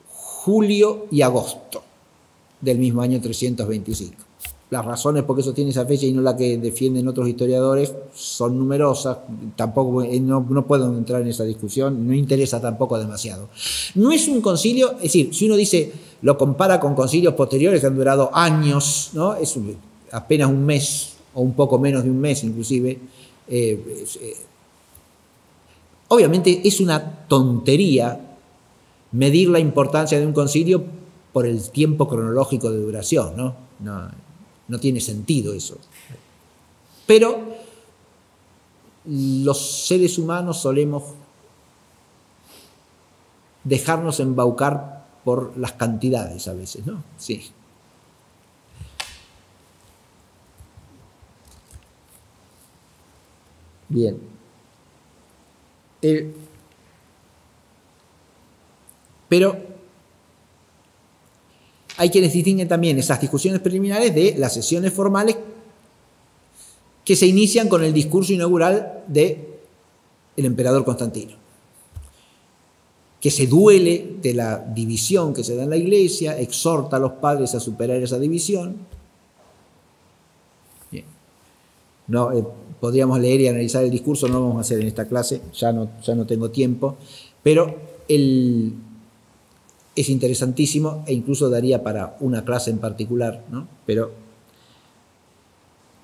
julio y agosto del mismo año 325. las razones por qué sostiene esa fecha y no la que defienden otros historiadores son numerosas, tampoco no puedo entrar en esa discusión, no interesa tampoco demasiado. No es un concilio, es decir, si uno dice, lo compara con concilios posteriores que han durado años, ¿no? Es apenas un mes o un poco menos de un mes inclusive, obviamente es una tontería medir la importancia de un concilio por el tiempo cronológico de duración, ¿no? No tiene sentido eso. Pero los seres humanos solemos dejarnos embaucar por las cantidades a veces, ¿no? Sí. Bien. Pero hay quienes distinguen también esas discusiones preliminares de las sesiones formales que se inician con el discurso inaugural del emperador Constantino, que se duele de la división que se da en la Iglesia, exhorta a los padres a superar esa división. Bien. No, podríamos leer y analizar el discurso, no lo vamos a hacer en esta clase, ya no tengo tiempo, pero es interesantísimo e incluso daría para una clase en particular, ¿no? Pero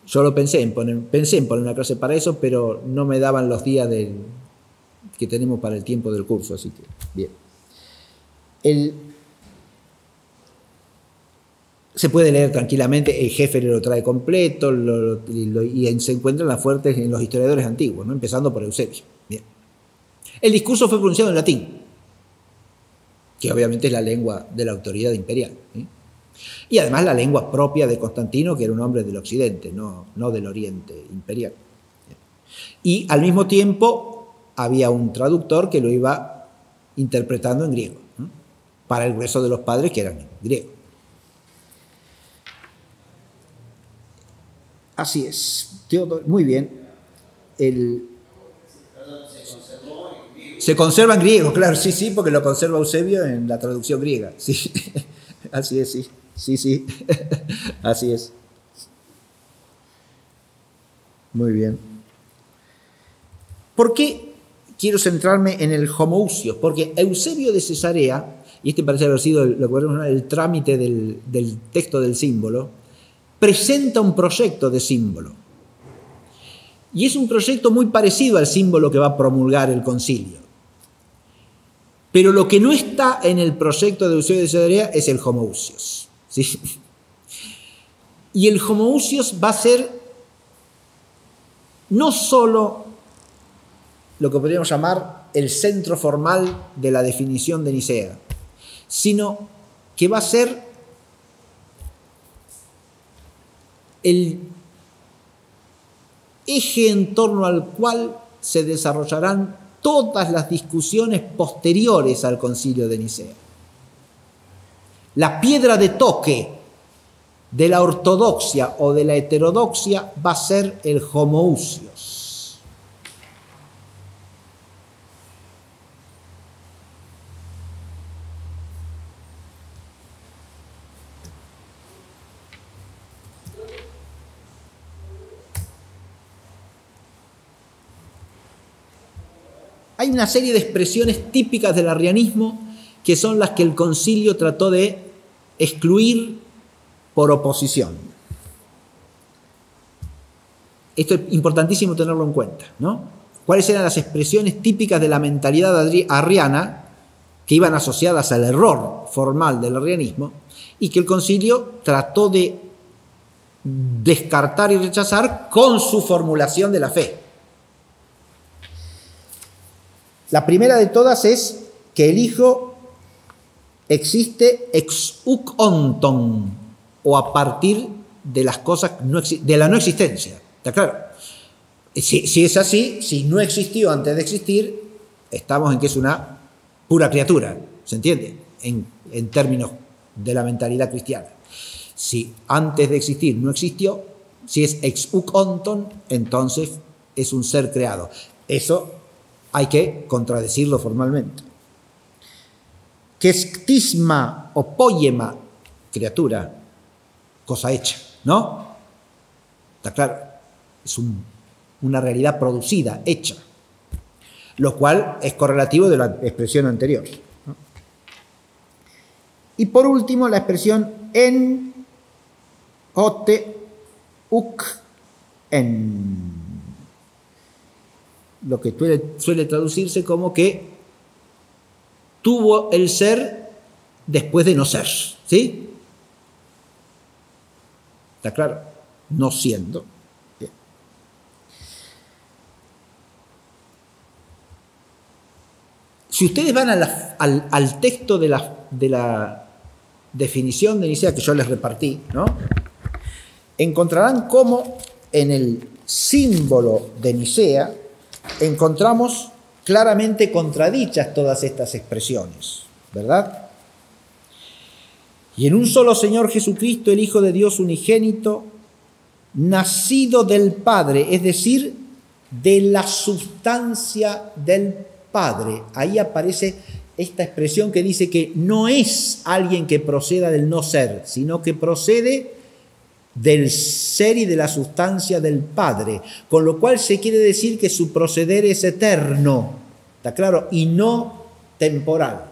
yo pensé en poner una clase para eso, pero no me daban los días que tenemos para el tiempo del curso, así que bien. Se puede leer tranquilamente, el Hefele lo trae completo y se encuentran las fuertes en los historiadores antiguos, ¿no? Empezando por Eusebio. Bien. El discurso fue pronunciado en latín, que obviamente es la lengua de la autoridad imperial, ¿sí? Y además la lengua propia de Constantino, que era un hombre del occidente, no del oriente imperial. Y al mismo tiempo había un traductor que lo iba interpretando en griego, ¿no? Para el grueso de los padres que eran griegos. Así es. Muy bien. Se conserva en griego, claro, sí, porque lo conserva Eusebio en la traducción griega. Sí, así es, sí, así es. Muy bien. ¿Por qué quiero centrarme en el homoousios? Porque Eusebio de Cesarea, y este parece haber sido lo que podemos llamar el trámite del texto del símbolo, presenta un proyecto de símbolo. Y es un proyecto muy parecido al símbolo que va a promulgar el concilio. Pero lo que no está en el proyecto de Eusebio de Cesarea es el homoousios, ¿sí? Y el homoousios va a ser no solo lo que podríamos llamar el centro formal de la definición de Nicea, sino que va a ser el eje en torno al cual se desarrollarán todas las discusiones posteriores al concilio de Nicea. La piedra de toque de la ortodoxia o de la heterodoxia va a ser el homoousios. Hay una serie de expresiones típicas del arrianismo que son las que el concilio trató de excluir por oposición. Esto es importantísimo tenerlo en cuenta, ¿no? ¿Cuáles eran las expresiones típicas de la mentalidad arriana que iban asociadas al error formal del arrianismo y que el concilio trató de descartar y rechazar con su formulación de la fe? La primera de todas es que el Hijo existe ex huc onton, o a partir de las cosas, de la no existencia. ¿Está claro? Si es así, si no existió antes de existir, estamos en que es una pura criatura, ¿se entiende? En términos de la mentalidad cristiana. Si antes de existir no existió, si es ex huc onton, entonces es un ser creado. Eso hay que contradecirlo formalmente. Que es ctisma o poiema, criatura, cosa hecha. ¿no? Está claro, es una realidad producida, hecha, lo cual es correlativo de la expresión anterior, ¿no? Y por último, la expresión en, ote, uk, en, lo que suele traducirse como que tuvo el ser después de no ser, ¿sí? ¿Está claro? No siendo. Bien. Si ustedes van al texto de la definición de Nicea que yo les repartí, ¿no? Encontrarán cómo en el símbolo de Nicea encontramos claramente contradichas todas estas expresiones, ¿verdad? Y en un solo Señor Jesucristo, el Hijo de Dios unigénito, nacido del Padre, es decir, de la sustancia del Padre. Ahí aparece esta expresión que dice que no es alguien que proceda del no ser, sino que procede del ser y de la sustancia del Padre, con lo cual se quiere decir que su proceder es eterno, ¿está claro? Y no temporal.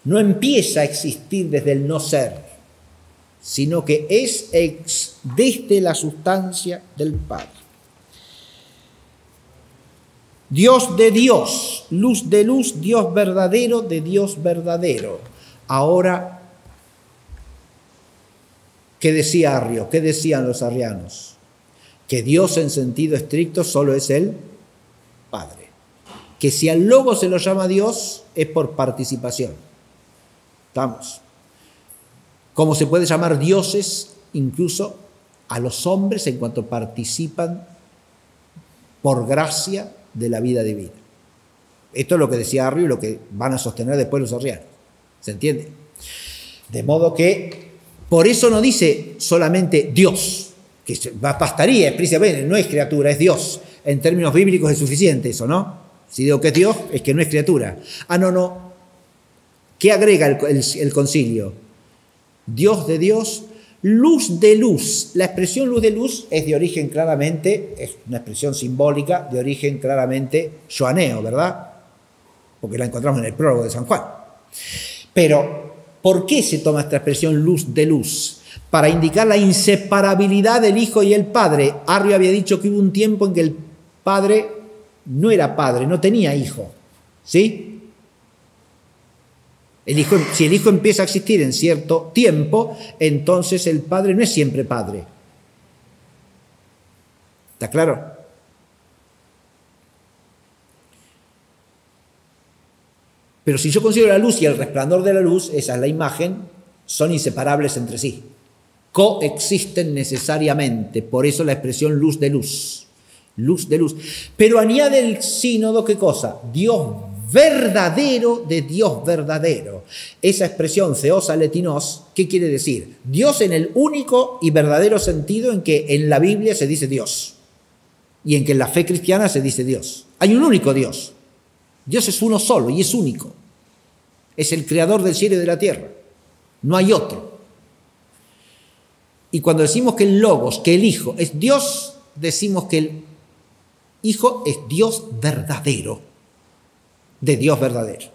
No empieza a existir desde el no ser, sino que es desde la sustancia del Padre. Dios de Dios, luz de luz, Dios verdadero de Dios verdadero. Ahora, ¿qué decía Arrio? ¿Qué decían los arrianos? Que Dios en sentido estricto solo es el Padre. Que si al Logo se lo llama Dios es por participación. ¿Estamos? Como se puede llamar dioses incluso a los hombres en cuanto participan por gracia de la vida divina. Esto es lo que decía Arrio y lo que van a sostener después los arrianos. ¿Se entiende? De modo que por eso no dice solamente Dios, que bastaría, explícitamente, no es criatura, es Dios. En términos bíblicos es suficiente eso, ¿no? Si digo que es Dios, es que no es criatura. Ah, no. ¿Qué agrega el concilio? Dios de Dios, luz de luz. La expresión luz de luz es de origen claramente, es una expresión simbólica de origen claramente joaneo, ¿verdad? Porque la encontramos en el prólogo de San Juan. Pero, ¿por qué se toma esta expresión luz de luz? Para indicar la inseparabilidad del Hijo y el Padre. Arrio había dicho que hubo un tiempo en que el Padre no era Padre, no tenía Hijo, ¿sí? Si el Hijo empieza a existir en cierto tiempo, entonces el Padre no es siempre Padre. ¿Está claro? Pero si yo considero la luz y el resplandor de la luz, esa es la imagen, son inseparables entre sí. Coexisten necesariamente, por eso la expresión luz de luz. Luz de luz. Pero añade el sínodo, ¿qué cosa? Dios verdadero de Dios verdadero. Esa expresión theos aletinos, ¿qué quiere decir? Dios en el único y verdadero sentido en que en la Biblia se dice Dios y en que en la fe cristiana se dice Dios. Hay un único Dios. Dios es uno solo y es único. Es el creador del cielo y de la tierra. No hay otro. Y cuando decimos que el Logos, que el Hijo es Dios, decimos que el Hijo es Dios verdadero, de Dios verdadero.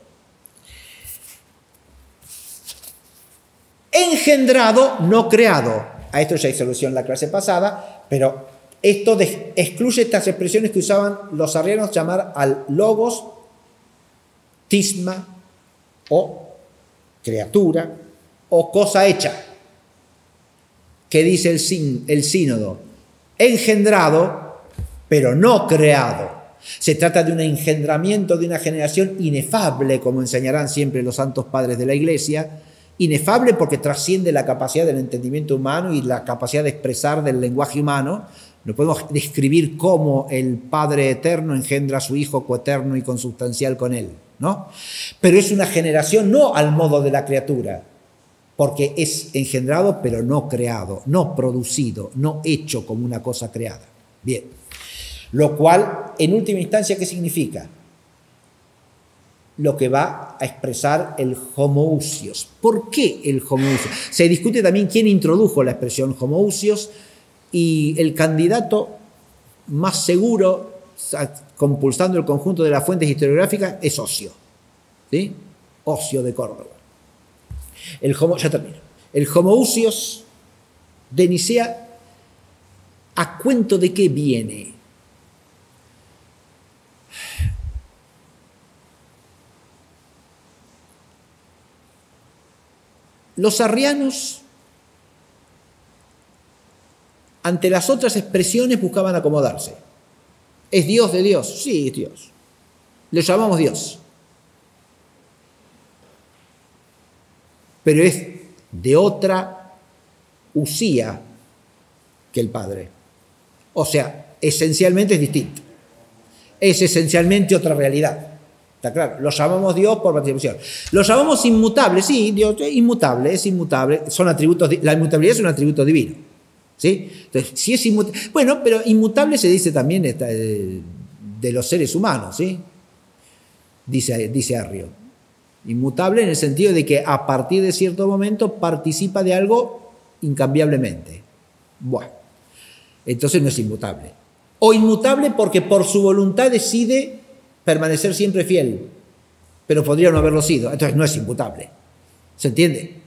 Engendrado, no creado. A esto ya hice alusión en la clase pasada, pero esto excluye estas expresiones que usaban los arrianos, llamar al Logos tisma o criatura o cosa hecha. ¿Qué dice el sínodo? Engendrado, pero no creado. Se trata de un engendramiento de una generación inefable, como enseñarán siempre los santos padres de la Iglesia. Inefable porque trasciende la capacidad del entendimiento humano y la capacidad de expresar del lenguaje humano. No podemos describir cómo el Padre eterno engendra a su Hijo coeterno y consubstancial con él, ¿no? Pero es una generación no al modo de la criatura, porque es engendrado pero no creado, no producido, no hecho como una cosa creada. Bien. Lo cual, en última instancia, ¿qué significa? lo que va a expresar el homoousios. ¿Por qué el homoousios? Se discute también quién introdujo la expresión homoousios, y el candidato más seguro, compulsando el conjunto de las fuentes historiográficas, es Ocio, ¿sí? Ocio de Córdoba. Ya termino. El homoousios de Nicea, ¿a cuento de qué viene? Los arrianos, ante las otras expresiones, buscaban acomodarse. ¿Es Dios de Dios? Sí, es Dios. Le llamamos Dios. Pero es de otra usía que el Padre. O sea, esencialmente es distinto. Es esencialmente otra realidad. ¿Está claro? Lo llamamos Dios por participación. Lo llamamos inmutable. Sí, Dios es inmutable. Son atributos, la inmutabilidad es un atributo divino. ¿Sí? Entonces, si es inmutable. Bueno, pero inmutable se dice también de los seres humanos, ¿sí? Dice Arrio. Inmutable en el sentido de que a partir de cierto momento participa de algo incambiablemente. Bueno, entonces no es inmutable. O inmutable porque por su voluntad decide permanecer siempre fiel, pero podría no haberlo sido. Entonces no es inmutable. ¿Se entiende?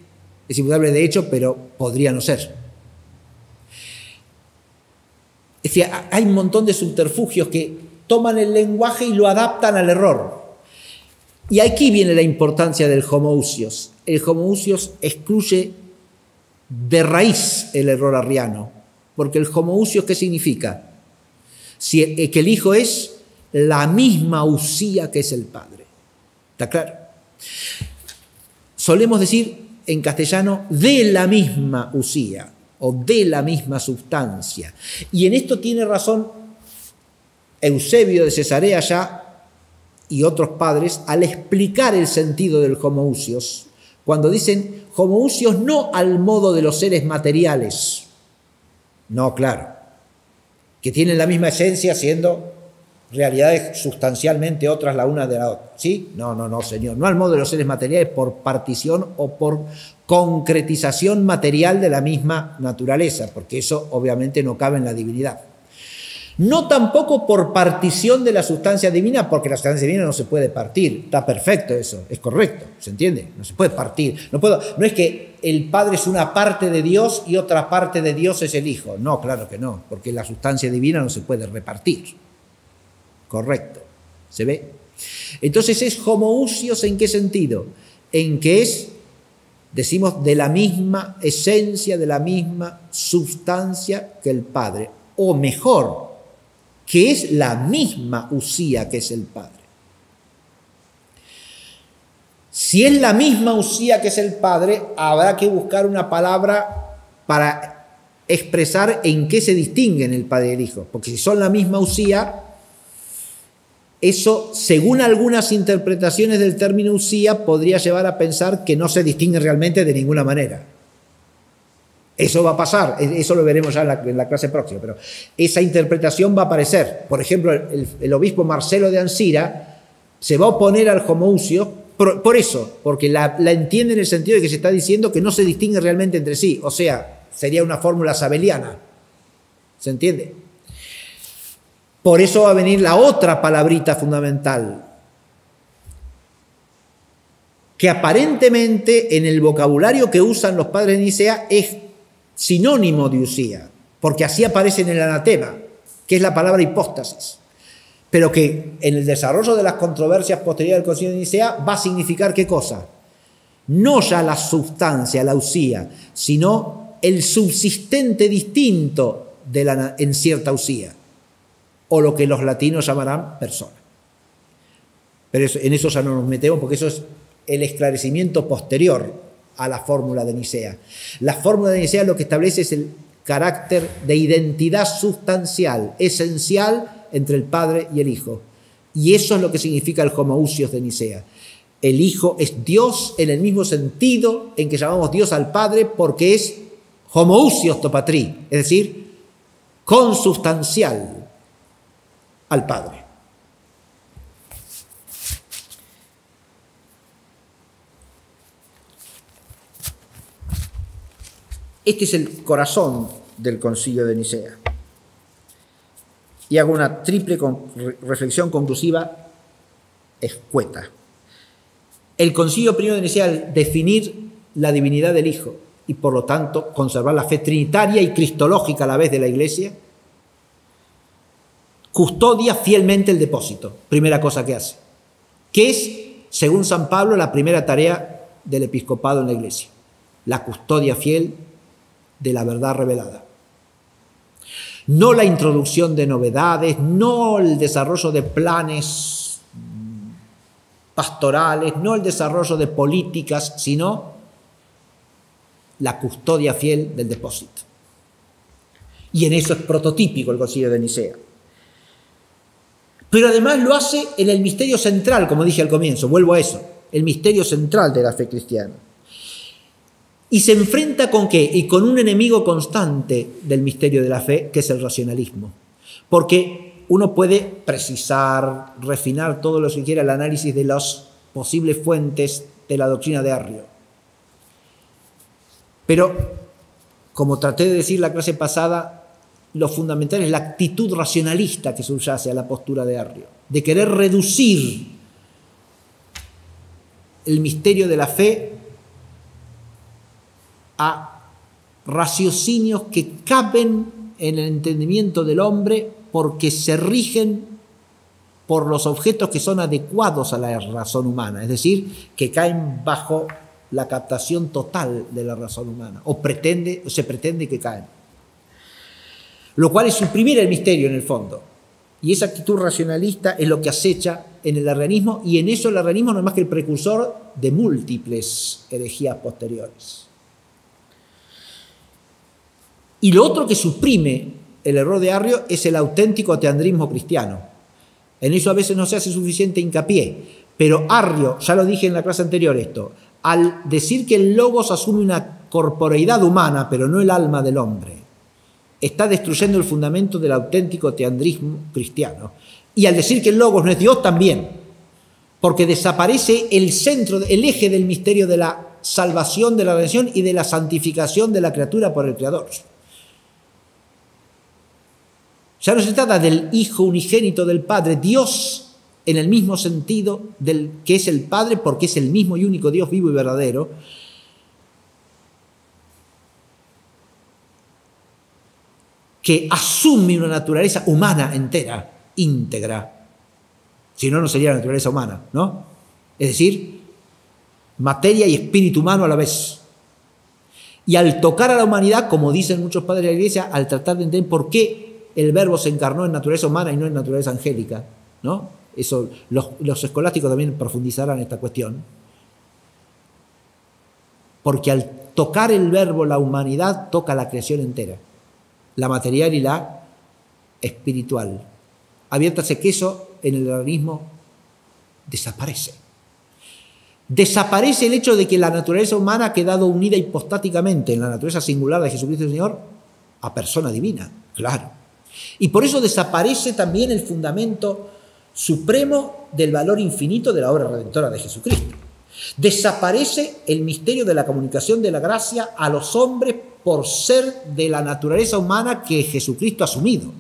Es inmutable de hecho, pero podría no ser. Es decir, hay un montón de subterfugios que toman el lenguaje y lo adaptan al error. Y aquí viene la importancia del homoousios. El homoousios excluye de raíz el error arriano, porque el homoousios, ¿qué significa? Que el Hijo es la misma usía que es el Padre. ¿Está claro? Solemos decir en castellano de la misma usía o de la misma sustancia. Y en esto tiene razón Eusebio de Cesarea ya y otros padres al explicar el sentido del homoousios, cuando dicen homoousios no al modo de los seres materiales. No, claro, que tienen la misma esencia siendo realidades sustancialmente otras la una de la otra. ¿Sí? No, señor. No al modo de los seres materiales por partición o por concretización material de la misma naturaleza, porque eso obviamente no cabe en la divinidad. No tampoco por partición de la sustancia divina, porque la sustancia divina no se puede partir. Está perfecto eso, es correcto, ¿se entiende? No se puede partir. No es que el Padre es una parte de Dios y otra parte de Dios es el Hijo. No, claro que no, porque la sustancia divina no se puede repartir. Correcto, ¿se ve? Entonces es homoousios, ¿en qué sentido? En que es, decimos, de la misma esencia, de la misma sustancia que el Padre. O mejor, que es la misma usía que es el Padre. Si es la misma usía que es el Padre, habrá que buscar una palabra para expresar en qué se distinguen el Padre y el Hijo. Porque si son la misma usía, eso, según algunas interpretaciones del término usía, podría llevar a pensar que no se distinguen realmente de ninguna manera. Eso va a pasar, eso lo veremos ya en la clase próxima, pero esa interpretación va a aparecer. Por ejemplo, el obispo Marcelo de Ancira se va a oponer al homoousios por eso, porque la entiende en el sentido de que se está diciendo que no se distingue realmente entre sí, o sea, sería una fórmula sabeliana. ¿Se entiende? Por eso va a venir la otra palabrita fundamental, que aparentemente en el vocabulario que usan los padres de Nicea es sinónimo de usía, porque así aparece en el anatema, que es la palabra hipóstasis, pero que en el desarrollo de las controversias posteriores del Concilio de Nicea va a significar ¿qué cosa? No ya la sustancia, la usía, sino el subsistente distinto en cierta usía, o lo que los latinos llamarán persona. Pero en eso ya no nos metemos, porque eso es el esclarecimiento posterior a la fórmula de Nicea. La fórmula de Nicea lo que establece es el carácter de identidad sustancial, esencial entre el Padre y el Hijo. Y eso es lo que significa el homoousios de Nicea. El Hijo es Dios en el mismo sentido en que llamamos Dios al Padre, porque es homoousios to patri, es decir, consubstancial. al Padre. Este es el corazón del Concilio de Nicea. Y hago una triple reflexión conclusiva escueta. El Concilio primero de Nicea, al definir la divinidad del Hijo y por lo tanto conservar la fe trinitaria y cristológica a la vez de la Iglesia, custodia fielmente el depósito, primera cosa que hace, que es, según San Pablo, la primera tarea del episcopado en la Iglesia, la custodia fiel de la verdad revelada. No la introducción de novedades, no el desarrollo de planes pastorales, no el desarrollo de políticas, sino la custodia fiel del depósito. Y en eso es prototípico el Concilio de Nicea. Pero además lo hace en el misterio central, como dije al comienzo, vuelvo a eso, el misterio central de la fe cristiana. Y se enfrenta ¿con qué? Y con un enemigo constante del misterio de la fe, que es el racionalismo. Porque uno puede precisar, refinar todo lo que quiera el análisis de las posibles fuentes de la doctrina de Arrio. Pero, como traté de decir la clase pasada, lo fundamental es la actitud racionalista que subyace a la postura de Arrio, de querer reducir el misterio de la fe a raciocinios que caben en el entendimiento del hombre porque se rigen por los objetos que son adecuados a la razón humana, es decir, que caen bajo la captación total de la razón humana, o se pretende que caen. Lo cual es suprimir el misterio en el fondo. Y esa actitud racionalista es lo que acecha en el arrianismo, y en eso el arrianismo no es más que el precursor de múltiples herejías posteriores. Y lo otro que suprime el error de Arrio es el auténtico teandrismo cristiano. En eso a veces no se hace suficiente hincapié, pero Arrio, ya lo dije en la clase anterior esto, al decir que el logos asume una corporeidad humana, pero no el alma del hombre, está destruyendo el fundamento del auténtico teandrismo cristiano. Y al decir que el logos no es Dios también, porque desaparece el centro, el eje del misterio de la salvación, de la redención y de la santificación de la criatura por el Creador. Ya no se trata del Hijo unigénito del Padre, Dios en el mismo sentido del que es el Padre, porque es el mismo y único Dios vivo y verdadero, que asume una naturaleza humana entera, íntegra. Si no, no sería la naturaleza humana, ¿no? Es decir, materia y espíritu humano a la vez. Y al tocar a la humanidad, como dicen muchos padres de la Iglesia, al tratar de entender por qué el Verbo se encarnó en naturaleza humana y no en naturaleza angélica, ¿no? Eso, los escolásticos también profundizarán esta cuestión. Porque al tocar el Verbo la humanidad, toca la creación entera, la material y la espiritual. Aviértase que eso en el arrianismo desaparece. Desaparece el hecho de que la naturaleza humana ha quedado unida hipostáticamente en la naturaleza singular de Jesucristo el Señor a persona divina, claro. Y por eso desaparece también el fundamento supremo del valor infinito de la obra redentora de Jesucristo. Desaparece el misterio de la comunicación de la gracia a los hombres por ser de la naturaleza humana que Jesucristo ha asumido.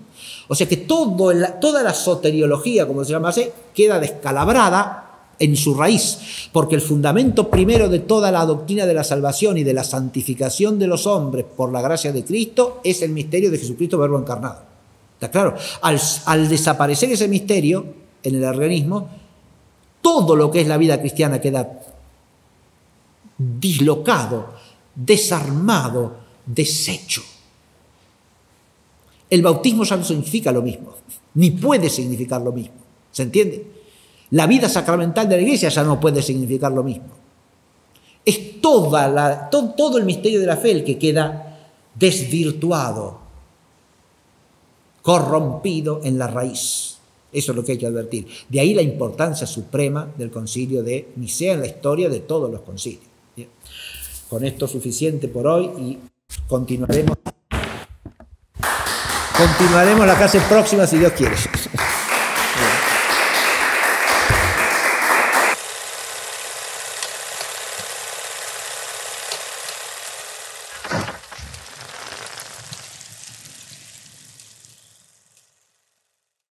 O sea que toda la soteriología, como se llama así, queda descalabrada en su raíz, porque el fundamento primero de toda la doctrina de la salvación y de la santificación de los hombres por la gracia de Cristo es el misterio de Jesucristo Verbo encarnado. ¿Está claro? Al desaparecer ese misterio en el arrianismo, todo lo que es la vida cristiana queda dislocado, desarmado, deshecho. El bautismo ya no significa lo mismo, ni puede significar lo mismo. ¿Se entiende? La vida sacramental de la Iglesia ya no puede significar lo mismo. Es todo el misterio de la fe el que queda desvirtuado, corrompido en la raíz. Eso es lo que hay que advertir. De ahí la importancia suprema del concilio de Nicea en la historia de todos los concilios. Bien. Con esto suficiente por hoy y continuaremos la clase próxima si Dios quiere.